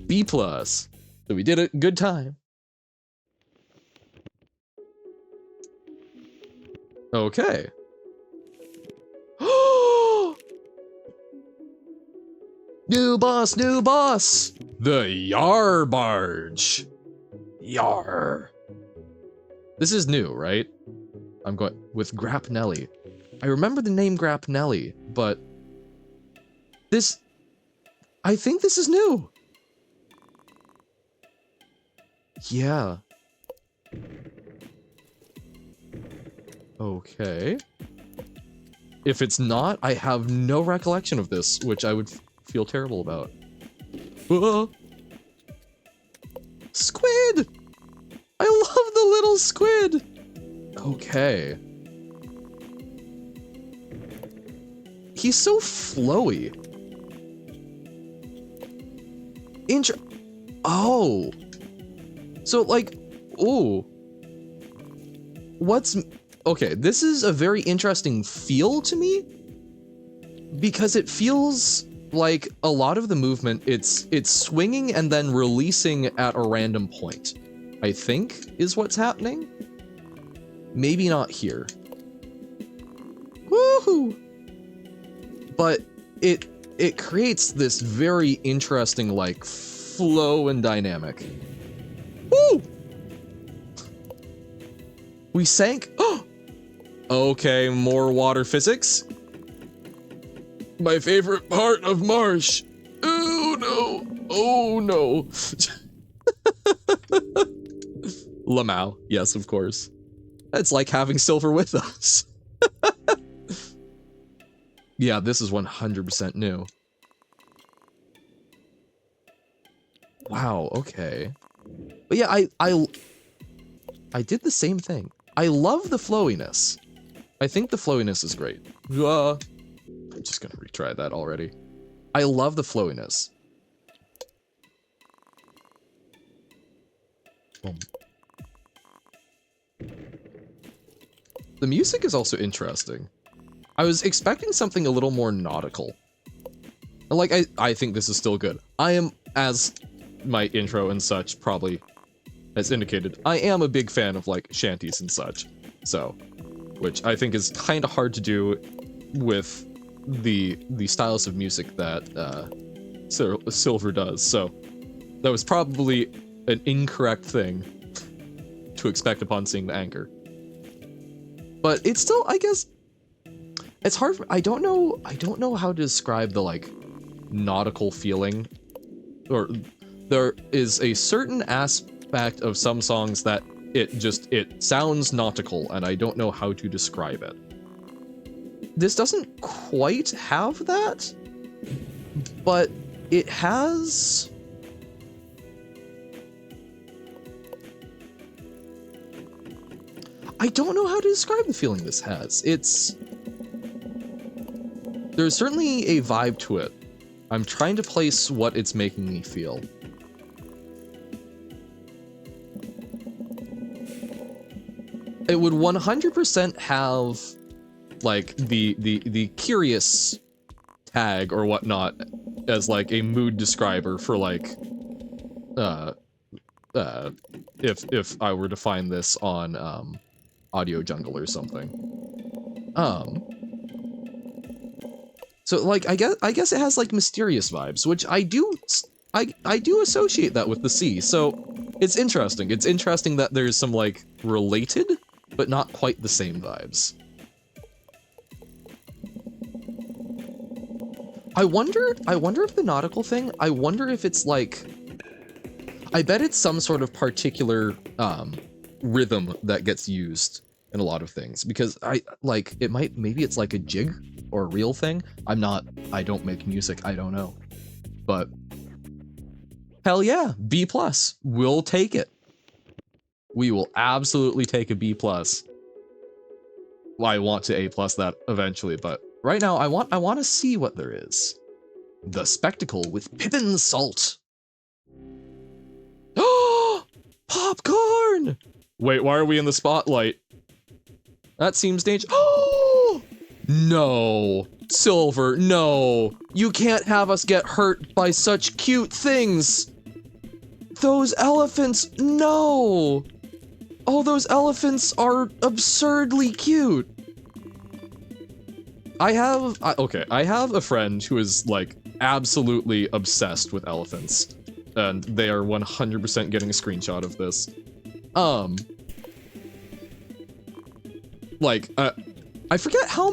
A: B+. So we did it. Good time. Okay. New boss, new boss! The Yar Barge. Yar. This is new, right? I'm going with Grapnelli. I remember the name Grapnelli, but this, I think this is new. Yeah. Okay. If it's not, I have no recollection of this, which I would feel terrible about. Squid! I love the little squid! Okay. He's so flowy. Oh. So, like, ooh. Okay, this is a very interesting feel to me, because it feels like a lot of the movement, it's swinging and then releasing at a random point, I think is what's happening. Maybe not here. Woohoo! But it creates this very interesting, like, flow and dynamic. Woo! We sank. Oh! Okay, more water physics. My favorite part of Marsh. Oh no. Oh no. Lamau. Yes, of course. It's like having Silver with us. Yeah, this is 100% new. Wow, okay. But yeah, I did the same thing. I love the flowiness. I think the flowiness is great. I'm just gonna retry that already. I love the flowiness. Boom. The music is also interesting. I was expecting something a little more nautical. Like, I think this is still good. I am, as my intro and such probably has indicated, I am a big fan of, like, shanties and such. So, which I think is kind of hard to do with the styles of music that Silver does. So, that was probably an incorrect thing to expect upon seeing the anchor. But it's still, I guess, it's hard. I don't know how to describe the, like, nautical feeling. Or there is a certain aspect of some songs that it sounds nautical, and I don't know how to describe it. This doesn't quite have that, but it has. I don't know how to describe the feeling this has. There's certainly a vibe to it. I'm trying to place what it's making me feel. It would 100% have, like, the curious tag or whatnot as, like, a mood describer for, like, if I were to find this on, Audio Jungle or something. So, like, I guess it has, like, mysterious vibes, which I I do associate that with the sea, so it's interesting. It's interesting that there's some, like, related, but not quite the same vibes. I wonder if the nautical thing, I wonder if it's like, I bet it's some sort of particular rhythm that gets used in a lot of things, because maybe it's like a jig or a real thing. I don't make music, I don't know. But hell yeah, B+. We'll take it. We will absolutely take a B+. Well, I want to A+ that eventually, but right now I want to see what there is. The spectacle with Pippin salt. Oh, popcorn! Wait, why are we in the spotlight? That seems dangerous. Oh! No. Silver, no. You can't have us get hurt by such cute things. Those elephants, no. Oh, those elephants are absurdly cute. I have a friend who is, like, absolutely obsessed with elephants. And they are 100% getting a screenshot of this. I forget how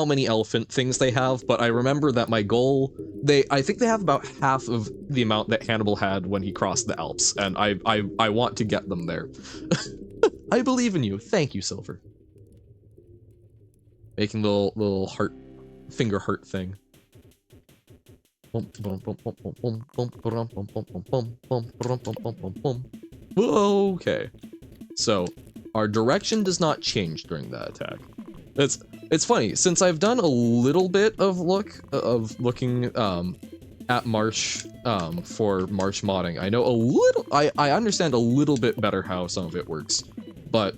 A: many elephant things they have, but I remember that my goal, I think they have about half of the amount that Hannibal had when he crossed the Alps, and I want to get them there. I believe in you. Thank you, Silver. Making the little heart, finger heart thing. Okay. So, our direction does not change during that attack. It's funny, since I've done a little bit of looking at Marsh for Marsh modding, I know a little, I understand a little bit better how some of it works. But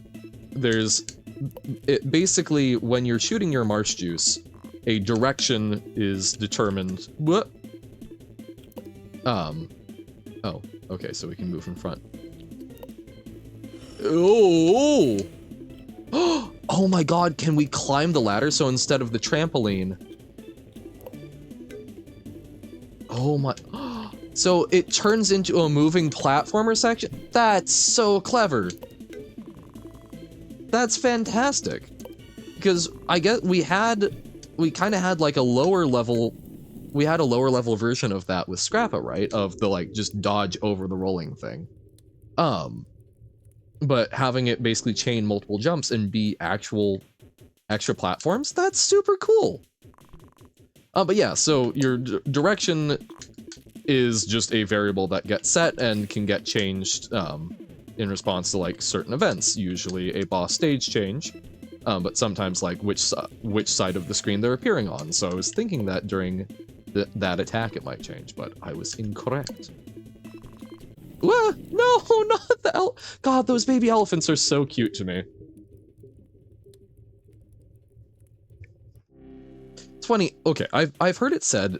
A: basically, when you're shooting your Marsh juice, a direction is determined. What? Oh, okay, so we can move in front. Oh! Oh my god, can we climb the ladder? So instead of the trampoline... Oh my... So it turns into a moving platformer section? That's so clever! That's fantastic! Because I guess we kind of had like a lower level... We had a lower level version of that with Scrappa, right? Of the, like, just dodge over the rolling thing. But having it basically chain multiple jumps and be actual extra platforms, that's super cool. But yeah, so your direction is just a variable that gets set and can get changed in response to, like, certain events, usually a boss stage change, but sometimes, like, which side of the screen they're appearing on. So I was thinking that during that attack it might change, but I was incorrect. No, not the God, those baby elephants are so cute to me. It's funny, okay, I've heard it said,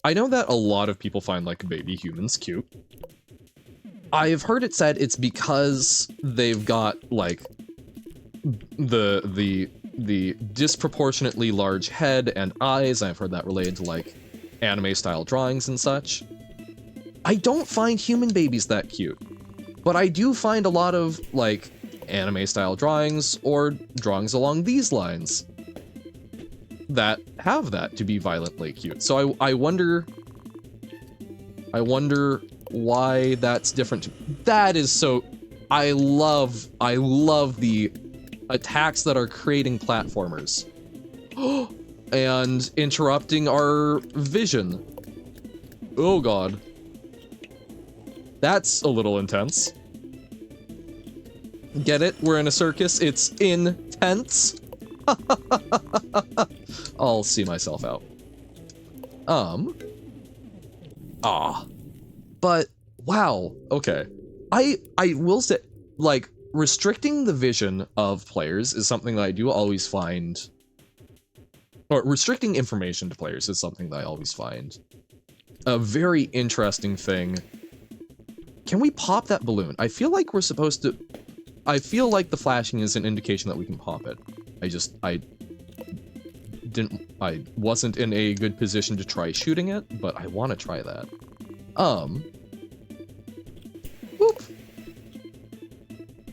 A: I know that a lot of people find, like, baby humans cute. I've heard it said it's because they've got, like, the disproportionately large head and eyes. I've heard that related to, like, anime-style drawings and such. I don't find human babies that cute, but I do find a lot of, like, anime-style drawings or drawings along these lines that have that to be violently cute. So I wonder why that's different. That is so... I love the attacks that are creating platformers. And interrupting our vision. Oh god. That's a little intense. Get it? We're in a circus. It's intense. I'll see myself out. But wow. Okay. I will say, like, restricting the vision of players is something that I do always find, or restricting information to players is something that I always find a very interesting thing. Can we pop that balloon? I feel like we're supposed to... I feel like the flashing is an indication that we can pop it. I wasn't in a good position to try shooting it, but I want to try that. Whoop.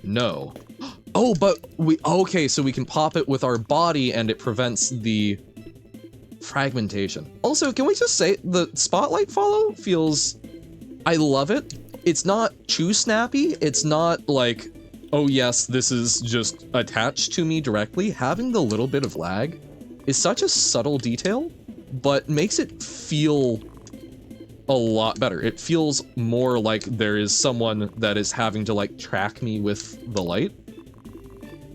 A: No. Oh, but okay, so we can pop it with our body and it prevents the fragmentation. Also, can we just say the spotlight follow feels, I love it. It's not too snappy. It's not like, oh yes, this is just attached to me directly. Having the little bit of lag is such a subtle detail, but makes it feel a lot better. It feels more like there is someone that is having to like track me with the light.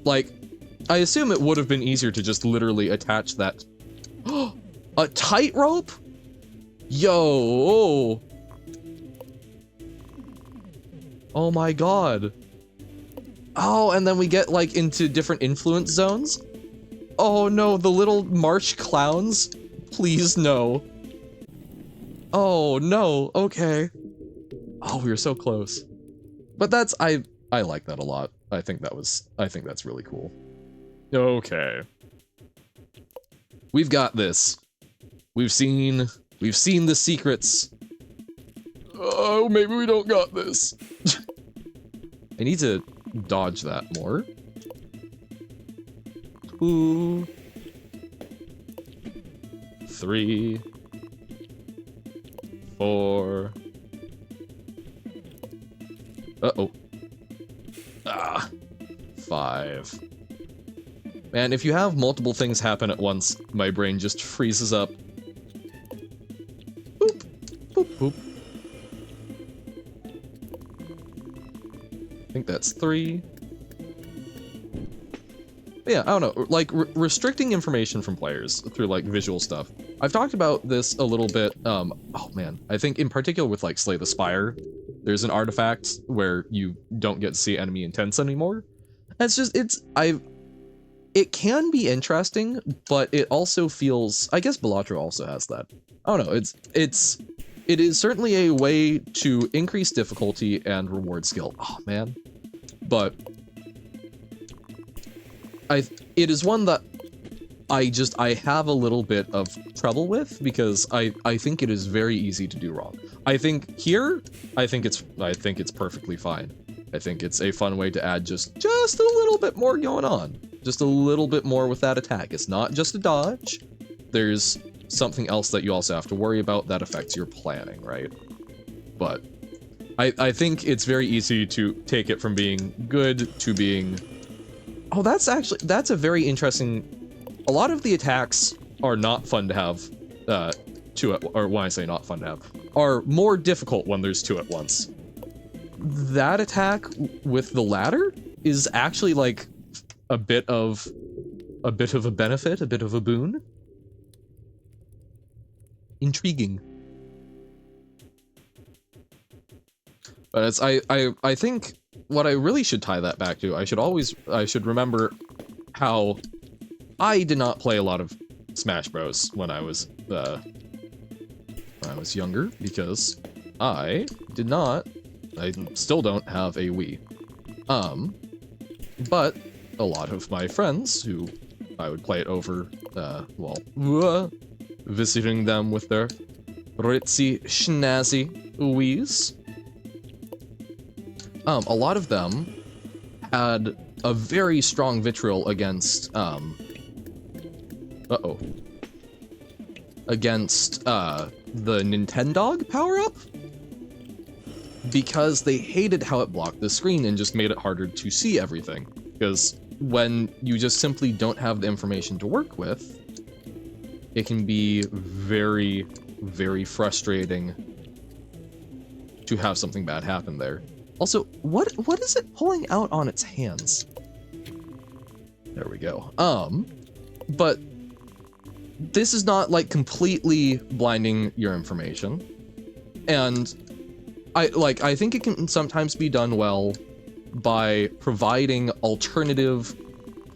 A: Like, I assume it would have been easier to just literally attach that. A tightrope? Yo. Oh my god. Oh, and then we get like into different influence zones. Oh no, the little Marsh clowns. Please no. Oh no, okay. Oh, we were so close. But that's, I like that a lot. I think that's really cool. Okay. We've got this. We've seen the secrets. Oh, maybe we don't got this. I need to dodge that more. 2, 3, 4. Uh-oh. 5. Man, if you have multiple things happen at once, my brain just freezes up. Boop, boop, boop. I think that's 3. Yeah, I don't know, like, restricting information from players through, like, visual stuff. I've talked about this a little bit, oh man, I think in particular with, like, Slay the Spire, there's an artifact where you don't get to see enemy intents anymore. It's just, it can be interesting, but it also feels, I guess Balatro also has that. I don't know, it is certainly a way to increase difficulty and reward skill. Oh man. But it is one that I have a little bit of trouble with because I think it is very easy to do wrong. I think it's perfectly fine. I think it's a fun way to add just a little bit more going on. Just a little bit more with that attack. It's not just a dodge. There's something else that you also have to worry about that affects your planning, right? But I think it's very easy to take it from being good to being... Oh, that's a very interesting... A lot of the attacks are not fun to have, or when I say not fun to have, are more difficult when there's 2 at once. That attack with the ladder is actually like a bit of a benefit, a bit of a boon. Intriguing. But it's, I think what I really should tie that back to, I should remember how I did not play a lot of Smash Bros. When I was younger, because I still don't have a Wii. But a lot of my friends who I would play it over, visiting them with their ritzy schnazzy Wiis. A lot of them had a very strong vitriol against, against, the Nintendog power-up? Because they hated how it blocked the screen and just made it harder to see everything. Because when you just simply don't have the information to work with, it can be very, very frustrating to have something bad happen there. Also, what is it pulling out on its hands? There we go. But this is not like completely blinding your information. And I think it can sometimes be done well by providing alternative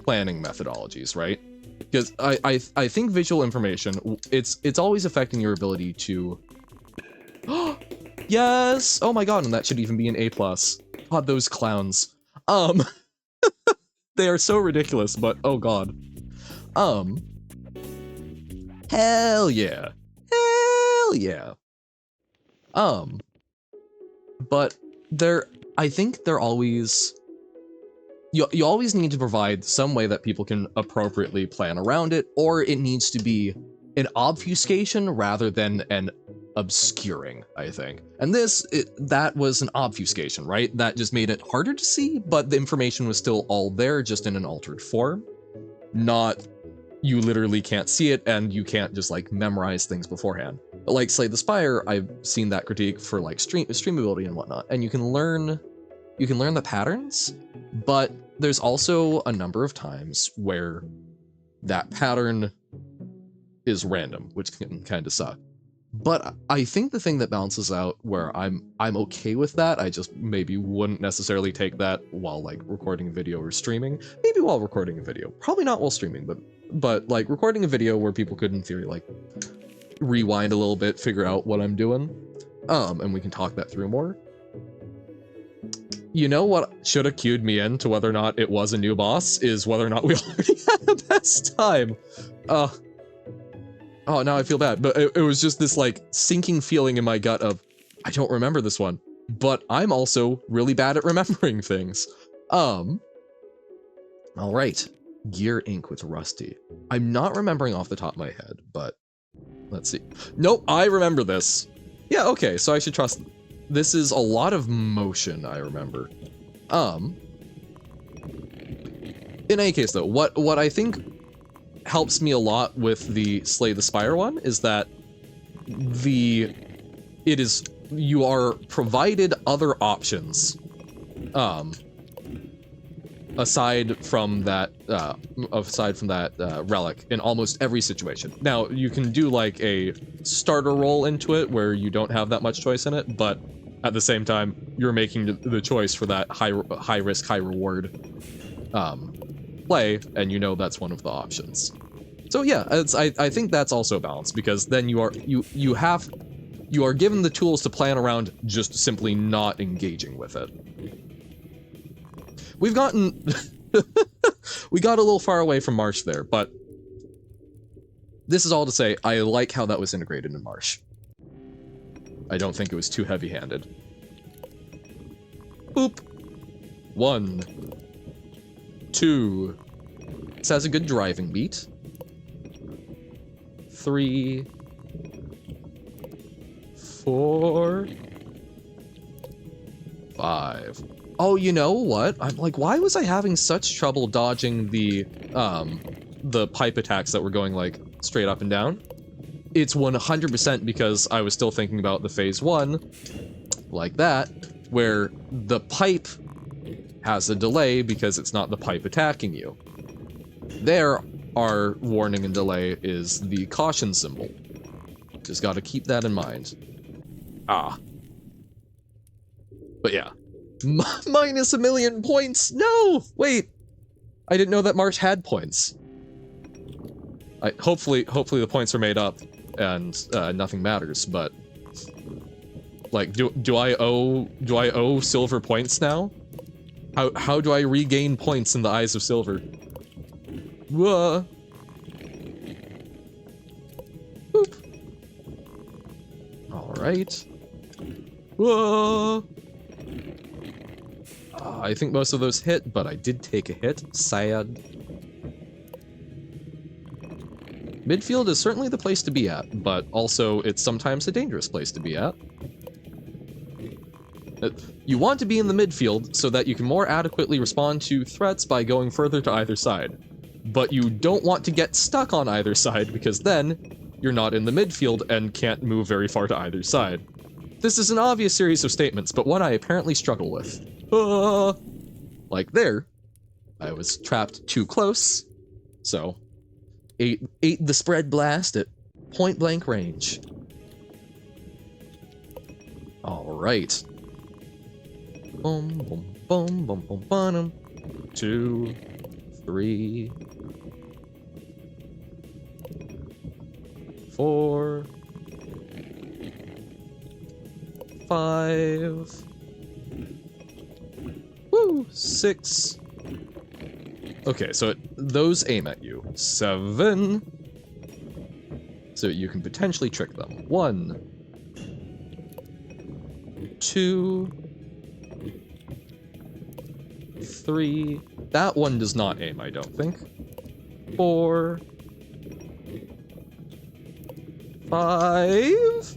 A: planning methodologies, right? Because I think visual information, it's always affecting your ability to... Yes! Oh my god, and that should even be an A+. God, those clowns. They are so ridiculous, but oh god. Hell yeah. Hell yeah. But I think they're always, you always need to provide some way that people can appropriately plan around it, or it needs to be an obfuscation rather than an obscuring, I think. And that was an obfuscation, right? That just made it harder to see, but the information was still all there, just in an altered form. Not, you literally can't see it and you can't just like memorize things beforehand. But like Slay the Spire, I've seen that critique for like streamability and whatnot, and you can learn the patterns, but there's also a number of times where that pattern is random, which can kind of suck. But I think the thing that balances out where I'm okay with that, I just maybe wouldn't necessarily take that while like recording a video or streaming. Maybe while recording a video, probably not while streaming, but like recording a video where people could in theory like rewind a little bit, figure out what I'm doing, and we can talk that through more. You know what should have cued me in to whether or not it was a new boss is whether or not we already had the best time. Oh, now I feel bad, but it was just this like sinking feeling in my gut of, I don't remember this one, but I'm also really bad at remembering things. All right, Gear Ink with Rusty. I'm not remembering off the top of my head, but let's see. Nope, I remember this. Yeah, okay, so I should trust. This is a lot of motion, I remember. In any case though, what I think helps me a lot with the Slay the Spire one is that you are provided other options aside from that relic in almost every situation. Now you can do like a starter roll into it where you don't have that much choice in it, but at the same time you're making the choice for that high risk high reward play, and you know that's one of the options. So yeah, I think that's also a balance, because then you are given the tools to plan around just simply not engaging with it. We've gotten we got a little far away from Marsh there, but this is all to say I like how that was integrated in Marsh. I don't think it was too heavy-handed. Boop. 1, 2. This has a good driving beat. 3, 4, 5. Oh, you know what? I'm like, why was I having such trouble dodging the pipe attacks that were going like straight up and down? It's 100% because I was still thinking about the phase 1, like that, where the pipe has a delay because it's not the pipe attacking you. There, our warning and delay is the caution symbol. Just gotta keep that in mind. But yeah. Minus 1,000,000 points! No! Wait! I didn't know that Marsh had points. Hopefully the points are made up and nothing matters, but like, do I owe silver points now? How do I regain points in the eyes of silver? Whoa. Boop. All right. Whoa. I think most of those hit, but I did take a hit. Sad. Midfield is certainly the place to be at, but also it's sometimes a dangerous place to be at. You want to be in the midfield so that you can more adequately respond to threats by going further to either side. But you don't want to get stuck on either side, because then you're not in the midfield and can't move very far to either side. This is an obvious series of statements, but one I apparently struggle with. Like there, I was trapped too close, so ate the spread blast at point blank range. All right. Boom, boom, boom, boom, boom, boom. 2, 3, 4, 5. Woo! 6. Okay, so those aim at you. 7. So you can potentially trick them. 1, 2, 3. That one does not aim, I don't think. 4, 5,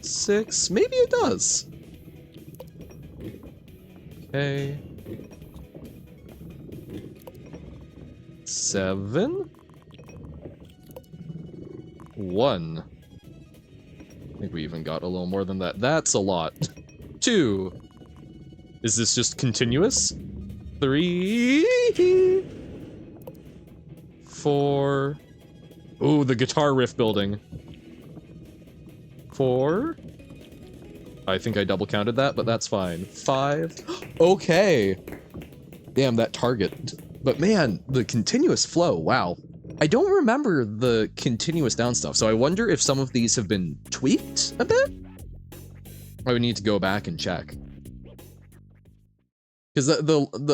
A: 6. Maybe it does. Okay. 7. 1. I think we even got a little more than that. That's a lot. 2. Is this just continuous? 3. 4. Ooh, the guitar riff building. 4. I think I double counted that, but that's fine. 5. Okay. Damn, that target. But man, the continuous flow, wow. I don't remember the continuous down stuff, so I wonder if some of these have been tweaked a bit? I would need to go back and check. Because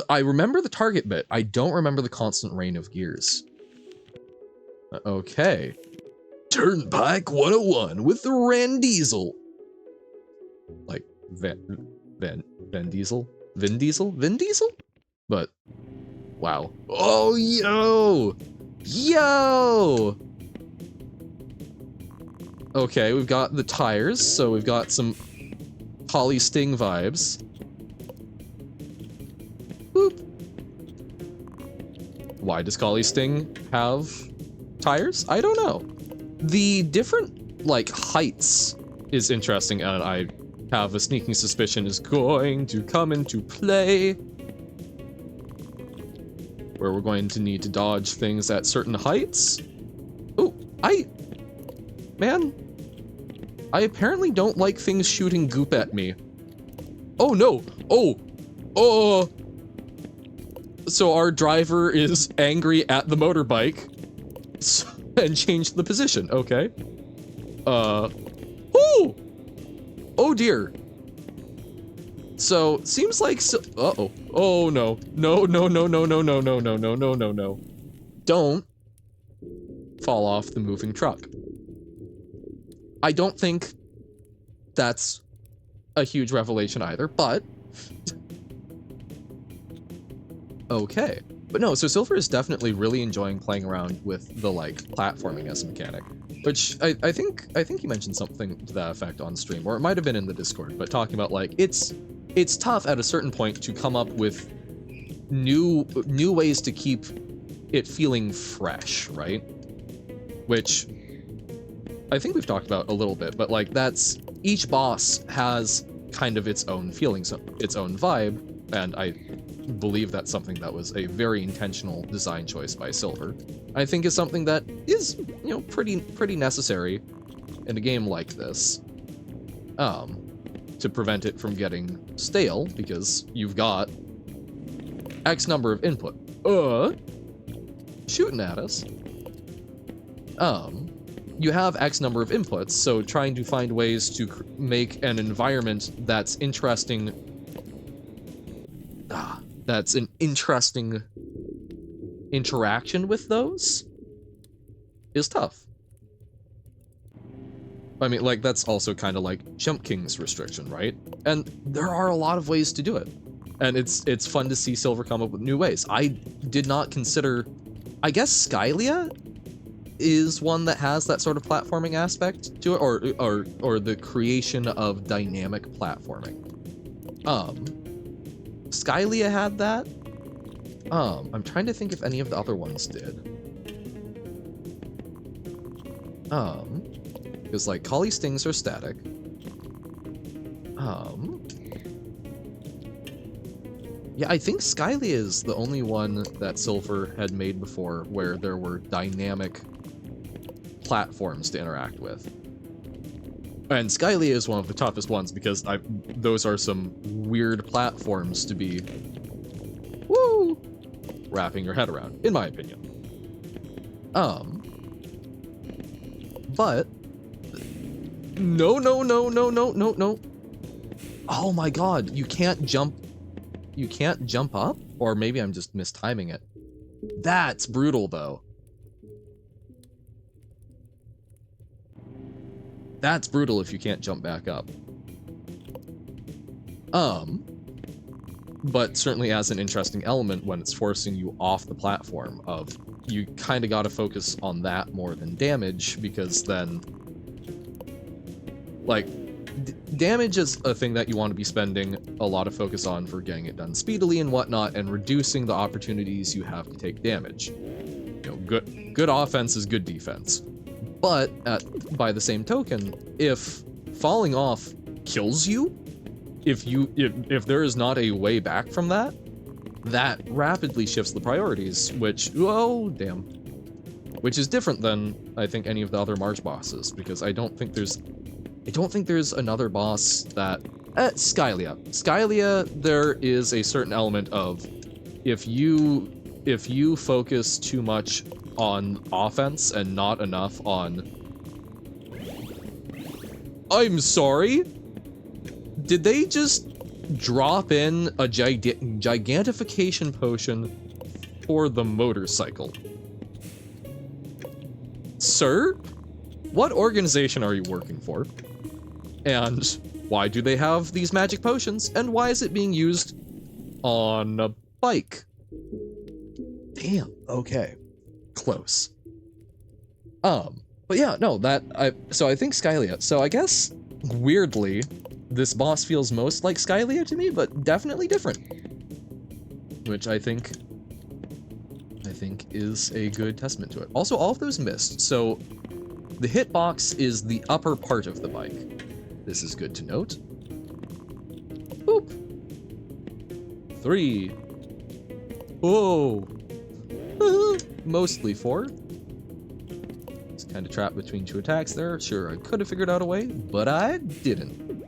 A: I remember the target bit, I don't remember the constant rain of gears. Okay. Turnpike 101 with the Ran Diesel. Like, Vin Diesel? Vin Diesel? Vin Diesel? But, wow. Oh, yo! Yo! Okay, we've got the tires, so we've got some Holly Sting vibes. Boop. Why does Collie Sting have tires? I don't know. The different, like, heights is interesting, and I have a sneaking suspicion is going to come into play. Where we're going to need to dodge things at certain heights. Oh, man, I apparently don't like things shooting goop at me. Oh no, oh. So our driver is angry at the motorbike and changed the position, okay. Oh dear. So, seems like uh-oh. Oh no. No. Don't fall off the moving truck. I don't think that's a huge revelation either, but okay. But no, so Silver is definitely really enjoying playing around with the, like, platforming as a mechanic. Which, I think you mentioned something to that effect on stream, or it might have been in the Discord, but talking about, like, it's tough at a certain point to come up with new ways to keep it feeling fresh, right? Which I think we've talked about a little bit, but like that's each boss has kind of its own feelings, its own vibe, and I believe that's something that was a very intentional design choice by Silver. I think is something that is, you know, pretty necessary in a game like this. To prevent it from getting stale, because you've got X number of input. Shooting at us. You have X number of inputs, so trying to find ways to make an environment that's interesting. That's an interesting interaction with those is tough. I mean, like, that's also kind of like Jump King's restriction, right? And there are a lot of ways to do it. And it's fun to see Silver come up with new ways. I did not consider... I guess Skylia is one that has that sort of platforming aspect to it, or the creation of dynamic platforming. Skylia had that. I'm trying to think if any of the other ones did. Because, like, Collie Stings are static. Yeah, I think Skylia is the only one that Silver had made before where there were dynamic platforms to interact with. And Skylia is one of the toughest ones because those are some weird platforms to be wrapping your head around, in my opinion. But no. Oh my god, you can't jump up? Or maybe I'm just mistiming it. That's brutal though. That's brutal if you can't jump back up. But certainly as an interesting element when it's forcing you off the platform of, you kind of got to focus on that more than damage, because then, like, damage is a thing that you want to be spending a lot of focus on for getting it done speedily and whatnot, and reducing the opportunities you have to take damage. You know, good offense is good defense. But by the same token, if falling off kills you, if there is not a way back from that, that rapidly shifts the priorities, which, oh damn, which is different than I think any of the other Marsh bosses, because I don't think there's another boss that Skylia, there is a certain element of, if you focus too much on offense and not enough on, I'm sorry, did they just drop in a gigantification potion for the motorcycle? Sir? What organization are you working for? And why do they have these magic potions? And why is it being used on a bike? Damn, okay. Close. But yeah, no, so I think Skylia. So I guess, weirdly, this boss feels most like Skylia to me, but definitely different. Which I think is a good testament to it. Also, all of those missed. So the hitbox is the upper part of the bike. This is good to note. Boop. 3. Whoa. Mostly 4. It's kind of trapped between 2 attacks there. Sure, I could have figured out a way, but I didn't.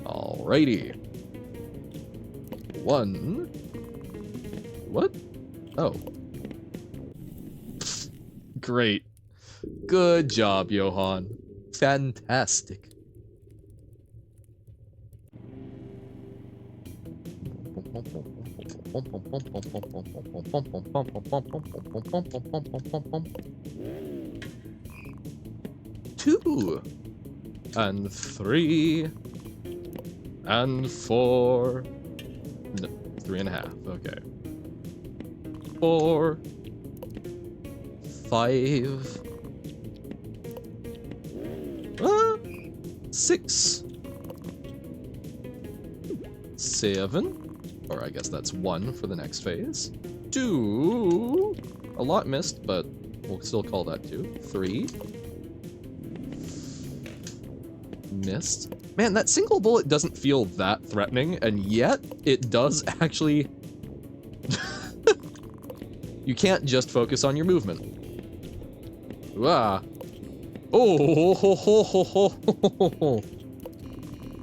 A: Alrighty. 1. What? Oh. Great. Good job, Johan. Fantastic. Two. And 3. And 4. No, 3.5. Okay. 4. 5. 6. 7. Or I guess that's 1 for the next phase. 2. A lot missed, but we'll still call that 2. 3. Missed. Man, that single bullet doesn't feel that threatening, and yet it does actually... You can't just focus on your movement. Ah. Oh, ho, ho, ho, ho, ho, ho.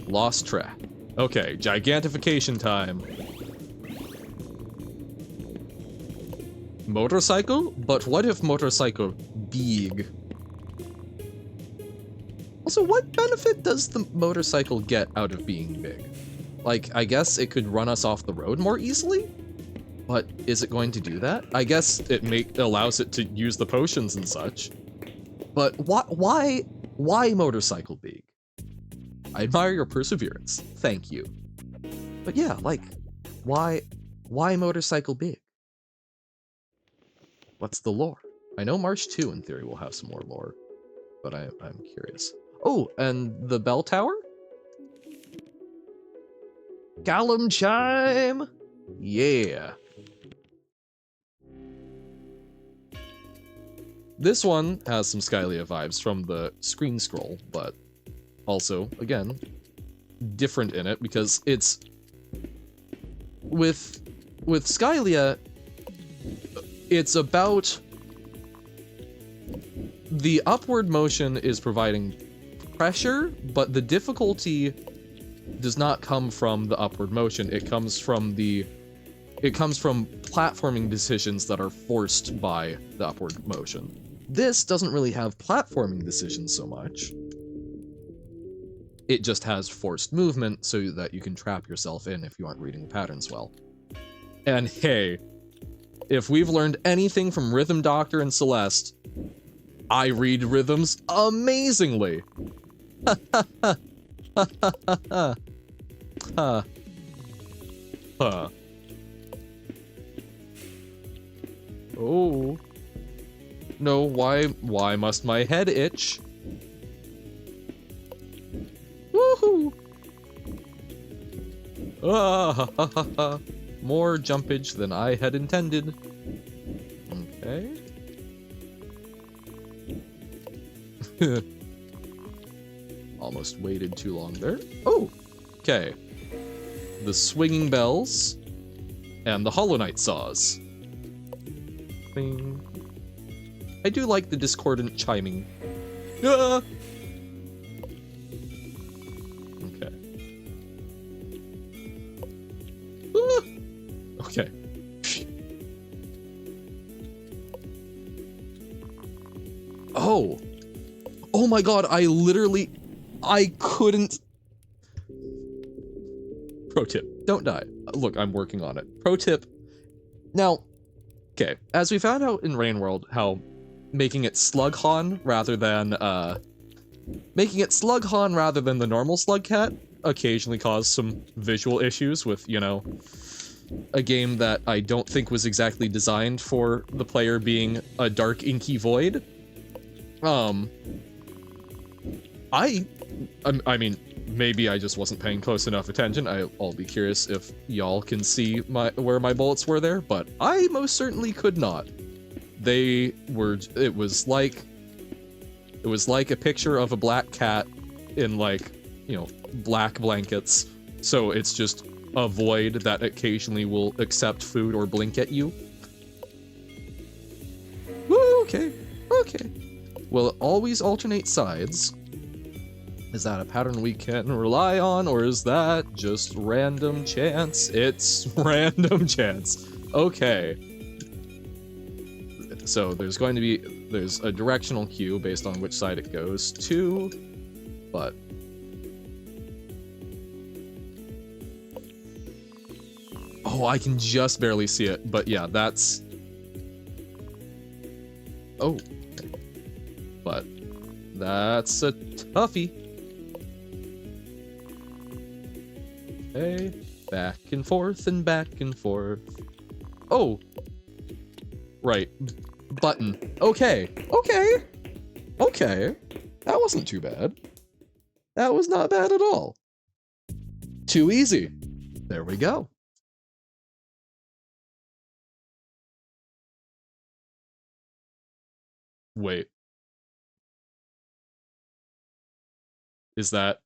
A: Lost track. Okay, gigantification time. Motorcycle? But what if motorcycle big? Also, what benefit does the motorcycle get out of being big? Like, I guess it could run us off the road more easily? But is it going to do that? I guess it allows it to use the potions and such. But why motorcycle big? I admire your perseverance. Thank you. But yeah, like, why motorcycle big? What's the lore? I know Marsh 2 in theory will have some more lore, but I'm curious. Oh, and the bell tower? Gallum chime! Yeah. This one has some Skylia vibes from the screen scroll, but also, again, different in it because it's... With Skylia, it's about... The upward motion is providing pressure, but the difficulty does not come from the upward motion. It comes from platforming decisions that are forced by the upward motion. This doesn't really have platforming decisions so much. It just has forced movement so that you can trap yourself in if you aren't reading the patterns well. And hey, if we've learned anything from Rhythm Doctor and Celeste, I read rhythms amazingly. Huh. Huh. Oh. No, why must my head itch? Woohoo! Ah, ha, ha, ha, ha. More jumpage than I had intended. Okay. Almost waited too long there. Oh! Okay. The swinging bells and the Hollow Knight saws. Bing. I do like the discordant chiming. Ah! Okay. Ah! Okay. Oh! Oh my god, I couldn't... Pro tip, don't die. Look, I'm working on it. Pro tip. Now, okay, as we found out in Rain World, how making it Slughorn rather than the normal Slugcat occasionally caused some visual issues with, you know, a game that I don't think was exactly designed for the player being a dark, inky void. I mean, maybe I just wasn't paying close enough attention. I'll be curious if y'all can see where my bullets were there, but I most certainly could not. It was like a picture of a black cat in, like, you know, black blankets. So it's just a void that occasionally will accept food or blink at you. Woo, okay. Will it always alternate sides? Is that a pattern we can rely on, or is that just random chance? It's random chance. Okay. So there's a directional cue based on which side it goes to, but... Oh, I can just barely see it, but yeah, that's... Oh. Okay. But that's a toughie. Okay, back and forth and back and forth. Oh! Right. Button. Okay. That wasn't too bad. That was not bad at all. Too easy. There we go. Wait. Is that...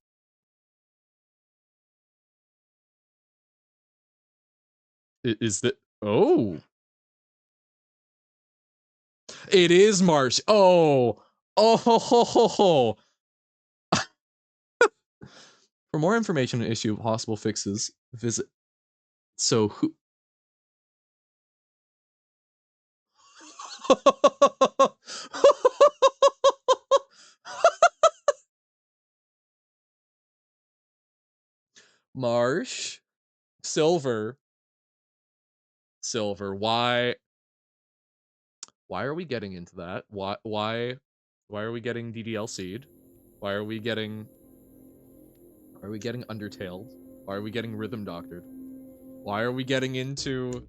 A: Is that... Oh! It is Marsh. Oh! Oh ho ho ho ho! For more information on issue of possible fixes, visit... So who... Marsh? Silver, why are we getting into that? Why are we getting DDLC'd? Why are we getting Undertaled? Why are we getting Rhythm Doctored? Why are we getting into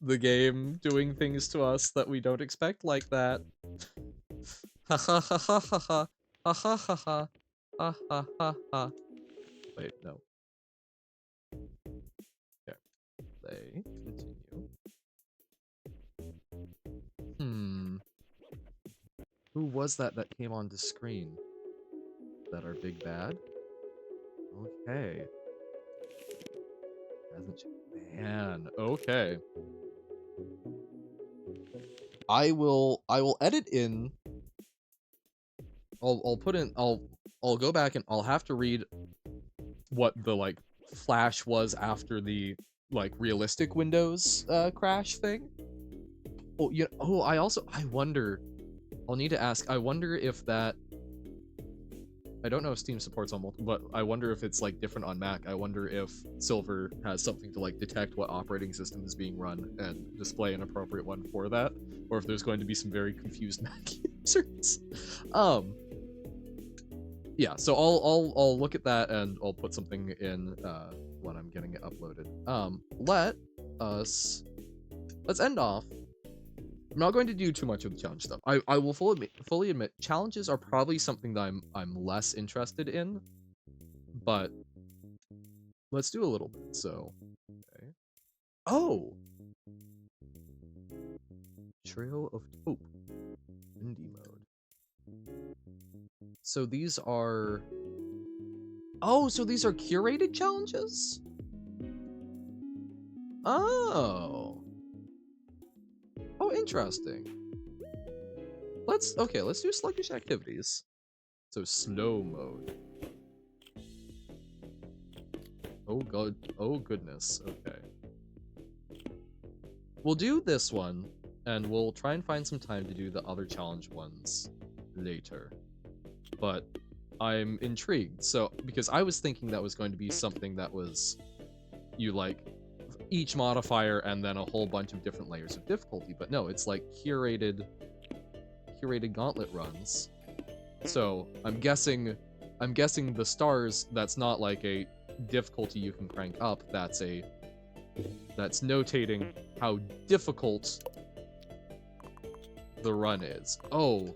A: the game doing things to us that we don't expect like that? Ha ha ha ha ha ha ha ha ha ha ha ha ha ha. Wait, no. There. Play. Continue. Who was that came onto screen? Is that our big bad? Okay. Hasn't man, okay. I will edit in. I'll go back and I'll have to read what the, like, flash was after the, like, realistic Windows crash thing. Oh, yeah. Oh, I wonder. I'll need to ask. I wonder if that... I don't know if Steam supports on multiple, but I wonder if it's, like, different on Mac. I wonder if Silver has something to, like, detect what operating system is being run and display an appropriate one for that, or if there's going to be some very confused Mac users. users. Yeah, so I'll look at that and I'll put something in when I'm getting it uploaded. Let's end off. I'm not going to do too much of the challenge stuff. I will fully admit challenges are probably something that I'm less interested in, but let's do a little bit. So, okay. Oh, Trail of Hope, indie mode. So these are. Oh, so these are curated challenges? Oh. Oh, interesting. Let's do sluggish activities. So slow mode. Oh god, oh goodness, okay. We'll do this one, and we'll try and find some time to do the other challenge ones later. But I'm intrigued, so, because I was thinking that was going to be something that was, you like, each modifier and then a whole bunch of different layers of difficulty, but no, it's like curated gauntlet runs. So I'm guessing the stars, that's not like a difficulty you can crank up, that's notating how difficult the run is. Oh,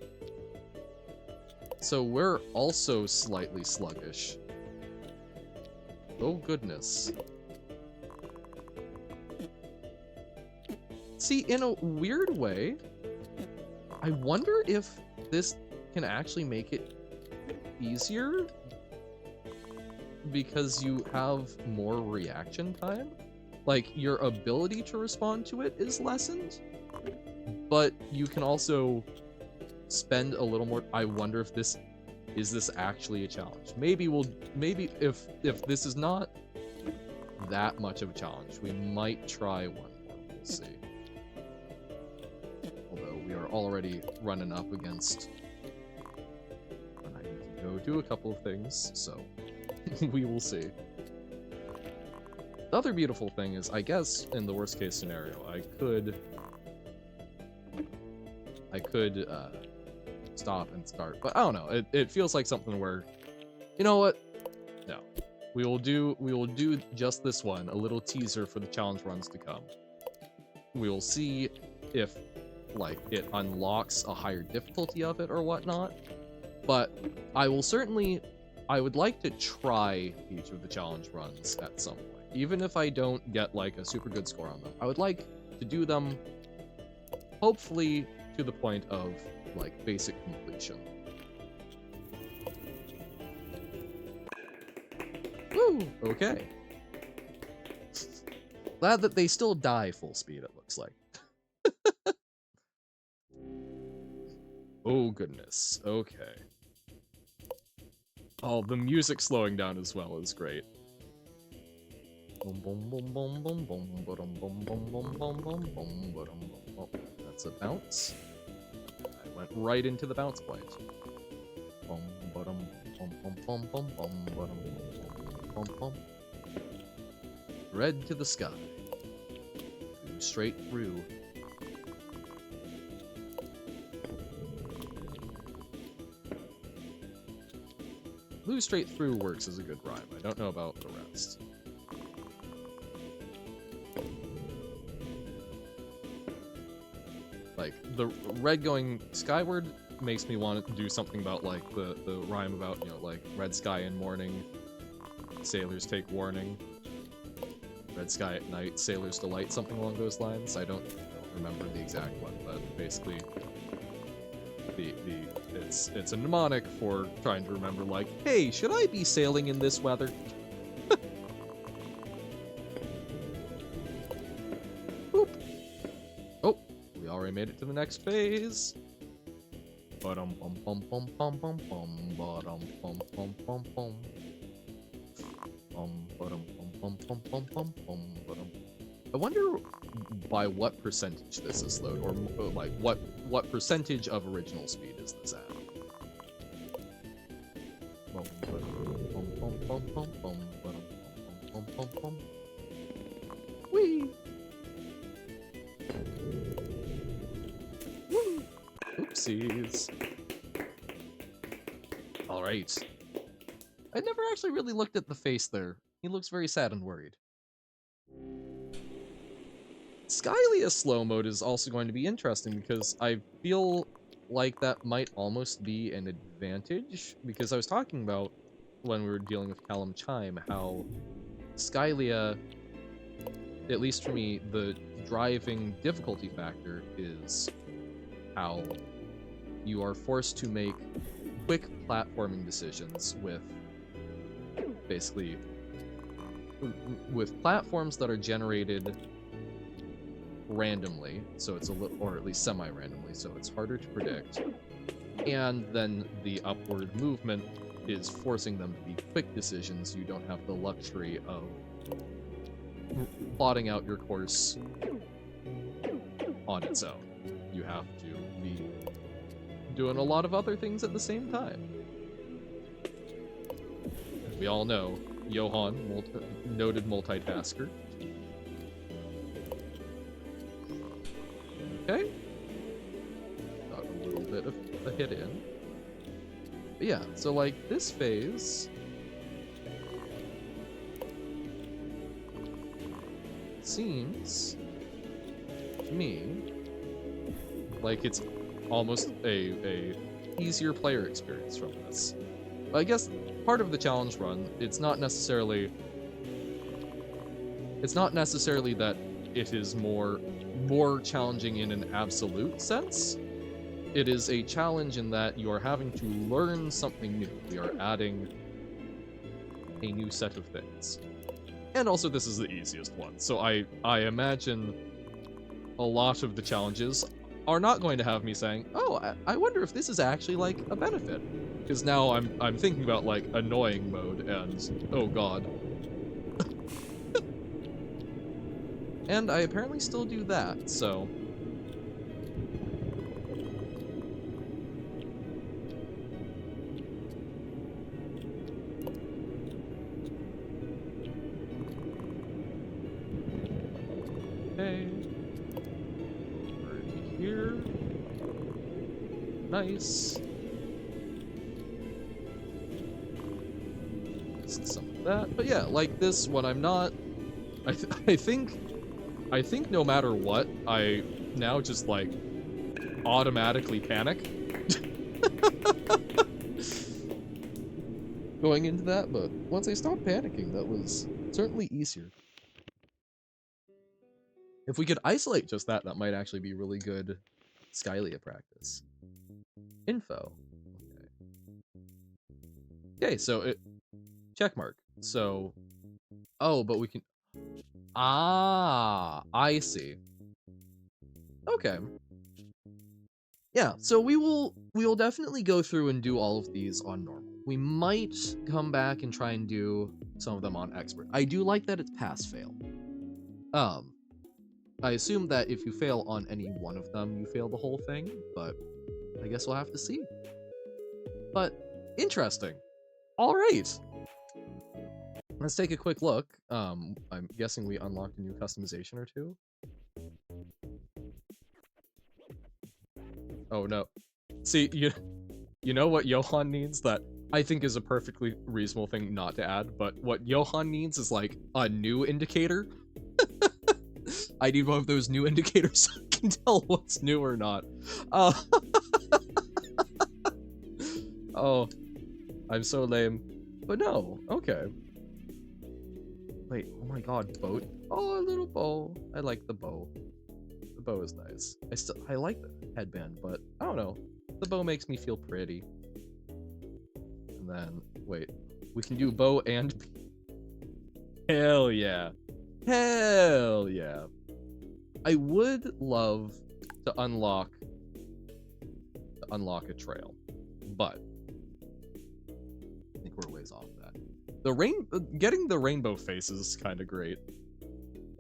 A: so we're also slightly sluggish. Oh goodness. See, in a weird way, I wonder if this can actually make it easier because you have more reaction time. Like, your ability to respond to it is lessened, but you can also spend a little more. I wonder if this is actually a challenge. Maybe if this is not that much of a challenge, we might try one more. We'll see. Although we are already running up against, and I need to go do a couple of things, so we will see. The other beautiful thing is, I guess, in the worst case scenario, I could stop and start, but I don't know. It feels like something where, you know what? No, we will do just this one, a little teaser for the challenge runs to come. We will see if, like, it unlocks a higher difficulty of it or whatnot, but I would like to try each of the challenge runs at some point. Even if I don't get, like, a super good score on them, I would like to do them, hopefully, to the point of, like, basic completion. Woo! Okay. Glad that they still die full speed, it looks like. Oh goodness, okay. Oh, the music slowing down as well is great. Oh, that's a bounce. I went right into the bounce point. Red to the sky. Straight through. Blue straight through works as a good rhyme. I don't know about the rest. Like, the red going skyward makes me want to do something about, like, the rhyme about, you know, like, red sky in morning, sailors take warning. Red sky at night, sailors delight, something along those lines. I don't remember the exact one, but basically, it's a mnemonic for trying to remember, like, hey, should I be sailing in this weather? Boop. Oh, we already made it to the next phase. Ba-dum bum bum bum bum bum bum ba-dum bum bum bum bum. Ba-dum bum bum bum bum bum bum ba-dum. I wonder by what percentage this is slowed, or like what percentage of original speed is this at? Whee! Woo! Oop. Whoopsies. Alright. I never actually really looked at the face there. He looks very sad and worried. Skylia slow mode is also going to be interesting because I feel like that might almost be an advantage, because I was talking about when we were dealing with Callum Chime how Skylia, at least for me, the driving difficulty factor is how you are forced to make quick platforming decisions with basically with platforms that are generated randomly, so it's a little, or at least semi-randomly, so it's harder to predict, and then the upward movement is forcing them to be quick decisions. You don't have the luxury of plotting out your course on its own. You have to be doing a lot of other things at the same time. As we all know, Johan, noted multitasker. Okay. Got a little bit of a hit in. But yeah, so like this phase seems to me like it's almost a easier player experience from this. But I guess part of the challenge run, it's not necessarily that it is more challenging in an absolute sense. It is a challenge in that you are having to learn something new. We are adding a new set of things. And also this is the easiest one, so I imagine a lot of the challenges are not going to have me saying, oh, I wonder if this is actually like a benefit. Because now I'm thinking about like annoying mode and oh god. And I apparently still do that, so okay. Over to here. Nice. Just some of that. But yeah, like this when I'm not I think no matter what, I now just like automatically panic going into that, but once I stopped panicking, that was certainly easier. If we could isolate just that, that might actually be really good Skylia practice. Info. Okay, so it check mark. So oh, but we can I see. Okay. Yeah, so we will definitely go through and do all of these on normal. We might come back and try and do some of them on expert. I do like that it's pass fail. I assume that if you fail on any one of them, you fail the whole thing, but I guess we'll have to see. But interesting. All right. Let's take a quick look. I'm guessing we unlocked a new customization or two. Oh no. See, you know what Johan needs that I think is a perfectly reasonable thing not to add, but what Johan needs is like a new indicator. I need one of those new indicators so I can tell what's new or not. Oh, I'm so lame. But no, okay. Wait, oh my god, boat. Oh, a little bow. I like the bow. The bow is nice. I like the headband, but I don't know. The bow makes me feel pretty. And then, wait, we can do bow and... Hell yeah. Hell yeah. I would love to unlock a trail, but I think we're ways off that. Getting the rainbow face is kind of great.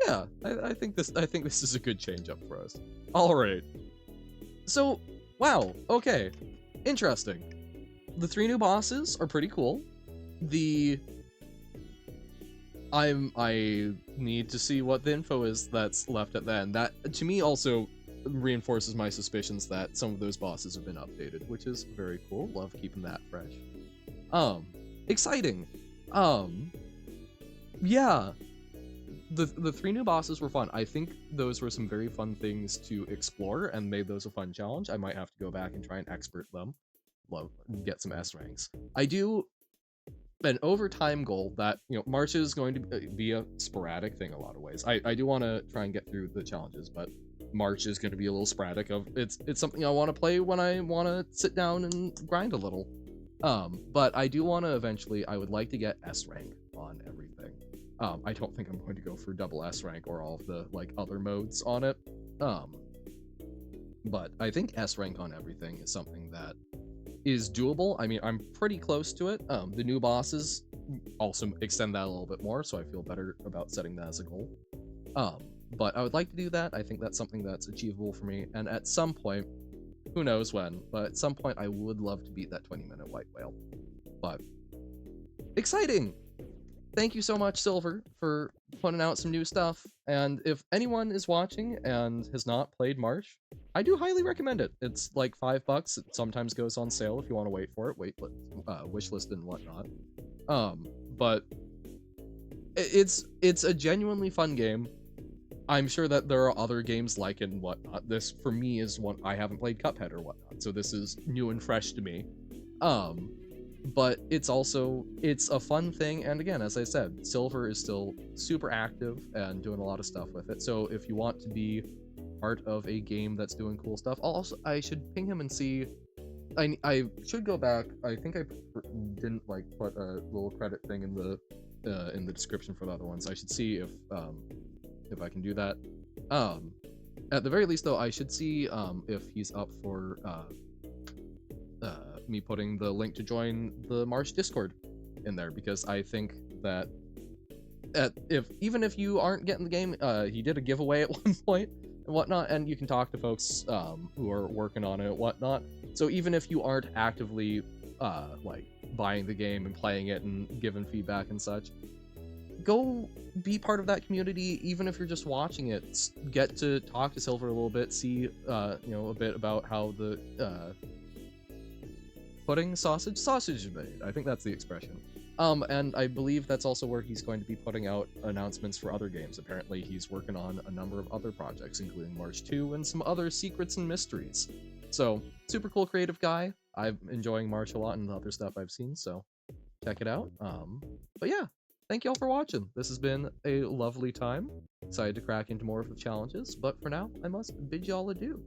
A: Yeah, I think this is a good change up for us. All right. So, wow. Okay, interesting. The 3 new bosses are pretty cool. I need to see what the info is that's left at the end. That, to me, also reinforces my suspicions that some of those bosses have been updated, which is very cool. Love keeping that fresh. Exciting. Yeah. The 3 new bosses were fun. I think those were some very fun things to explore and made those a fun challenge. I might have to go back and try and expert them. Love, get some S ranks. I do an overtime goal that, you know, March is going to be a sporadic thing a lot of ways. I do want to try and get through the challenges, but March is going to be a little sporadic of it's something I want to play when I want to sit down and grind a little. But I do want to eventually, I would like to get S rank on everything. I don't think I'm going to go for double S rank or all of the like other modes on it. But I think S rank on everything is something that is doable. I mean, I'm pretty close to it. The new bosses also extend that a little bit more, so I feel better about setting that as a goal. But I would like to do that. I think that's something that's achievable for me. And at some point, who knows when, but at some point I would love to beat that 20-minute white whale. But exciting! Thank you so much, Silver, for putting out some new stuff. And if anyone is watching and has not played Marsh, I do highly recommend it. It's like $5. It sometimes goes on sale if you want to wait for it, wishlist and whatnot. But it's a genuinely fun game. I'm sure that there are other games like it and whatnot. This, for me, is one I haven't played Cuphead or whatnot, so this is new and fresh to me. But it's a fun thing, and again, as I said, Silver is still super active and doing a lot of stuff with it, so if you want to be part of a game that's doing cool stuff, I should ping him and see. I should go back. I think I didn't like put a little credit thing in the description for the other ones. I should see if I can do that. At the very least, though, I should see if he's up for me putting the link to join the Marsh Discord in there, because I think that even if you aren't getting the game, he did a giveaway at one point and whatnot, and you can talk to folks who are working on it and whatnot. So even if you aren't actively like buying the game and playing it and giving feedback and such, go be part of that community. Even if you're just watching it, get to talk to Silver a little bit, see you know, a bit about how the pudding sausage is made. I think that's the expression. And I believe that's also where he's going to be putting out announcements for other games. Apparently he's working on a number of other projects, including Marsh 2 and some other secrets and mysteries. So, super cool creative guy. I'm enjoying Marsh a lot and the other stuff I've seen, so check it out. But yeah, thank y'all for watching. This has been a lovely time. Excited to crack into more of the challenges, but for now, I must bid y'all adieu.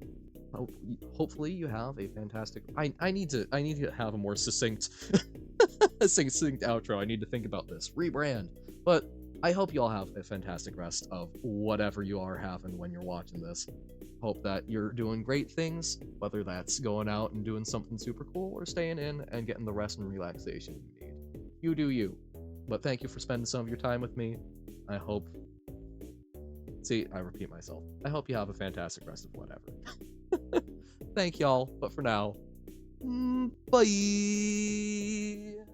A: Hopefully you have a fantastic. I need to have a more succinct succinct outro. I need to think about this rebrand, but I hope you all have a fantastic rest of whatever you are having when you're watching this. Hope that you're doing great things, whether that's going out and doing something super cool or staying in and getting the rest and relaxation you need. You do you. But thank you for spending some of your time with me. I hope. See, I repeat myself. I hope you have a fantastic rest of whatever. Thank y'all, but for now, bye!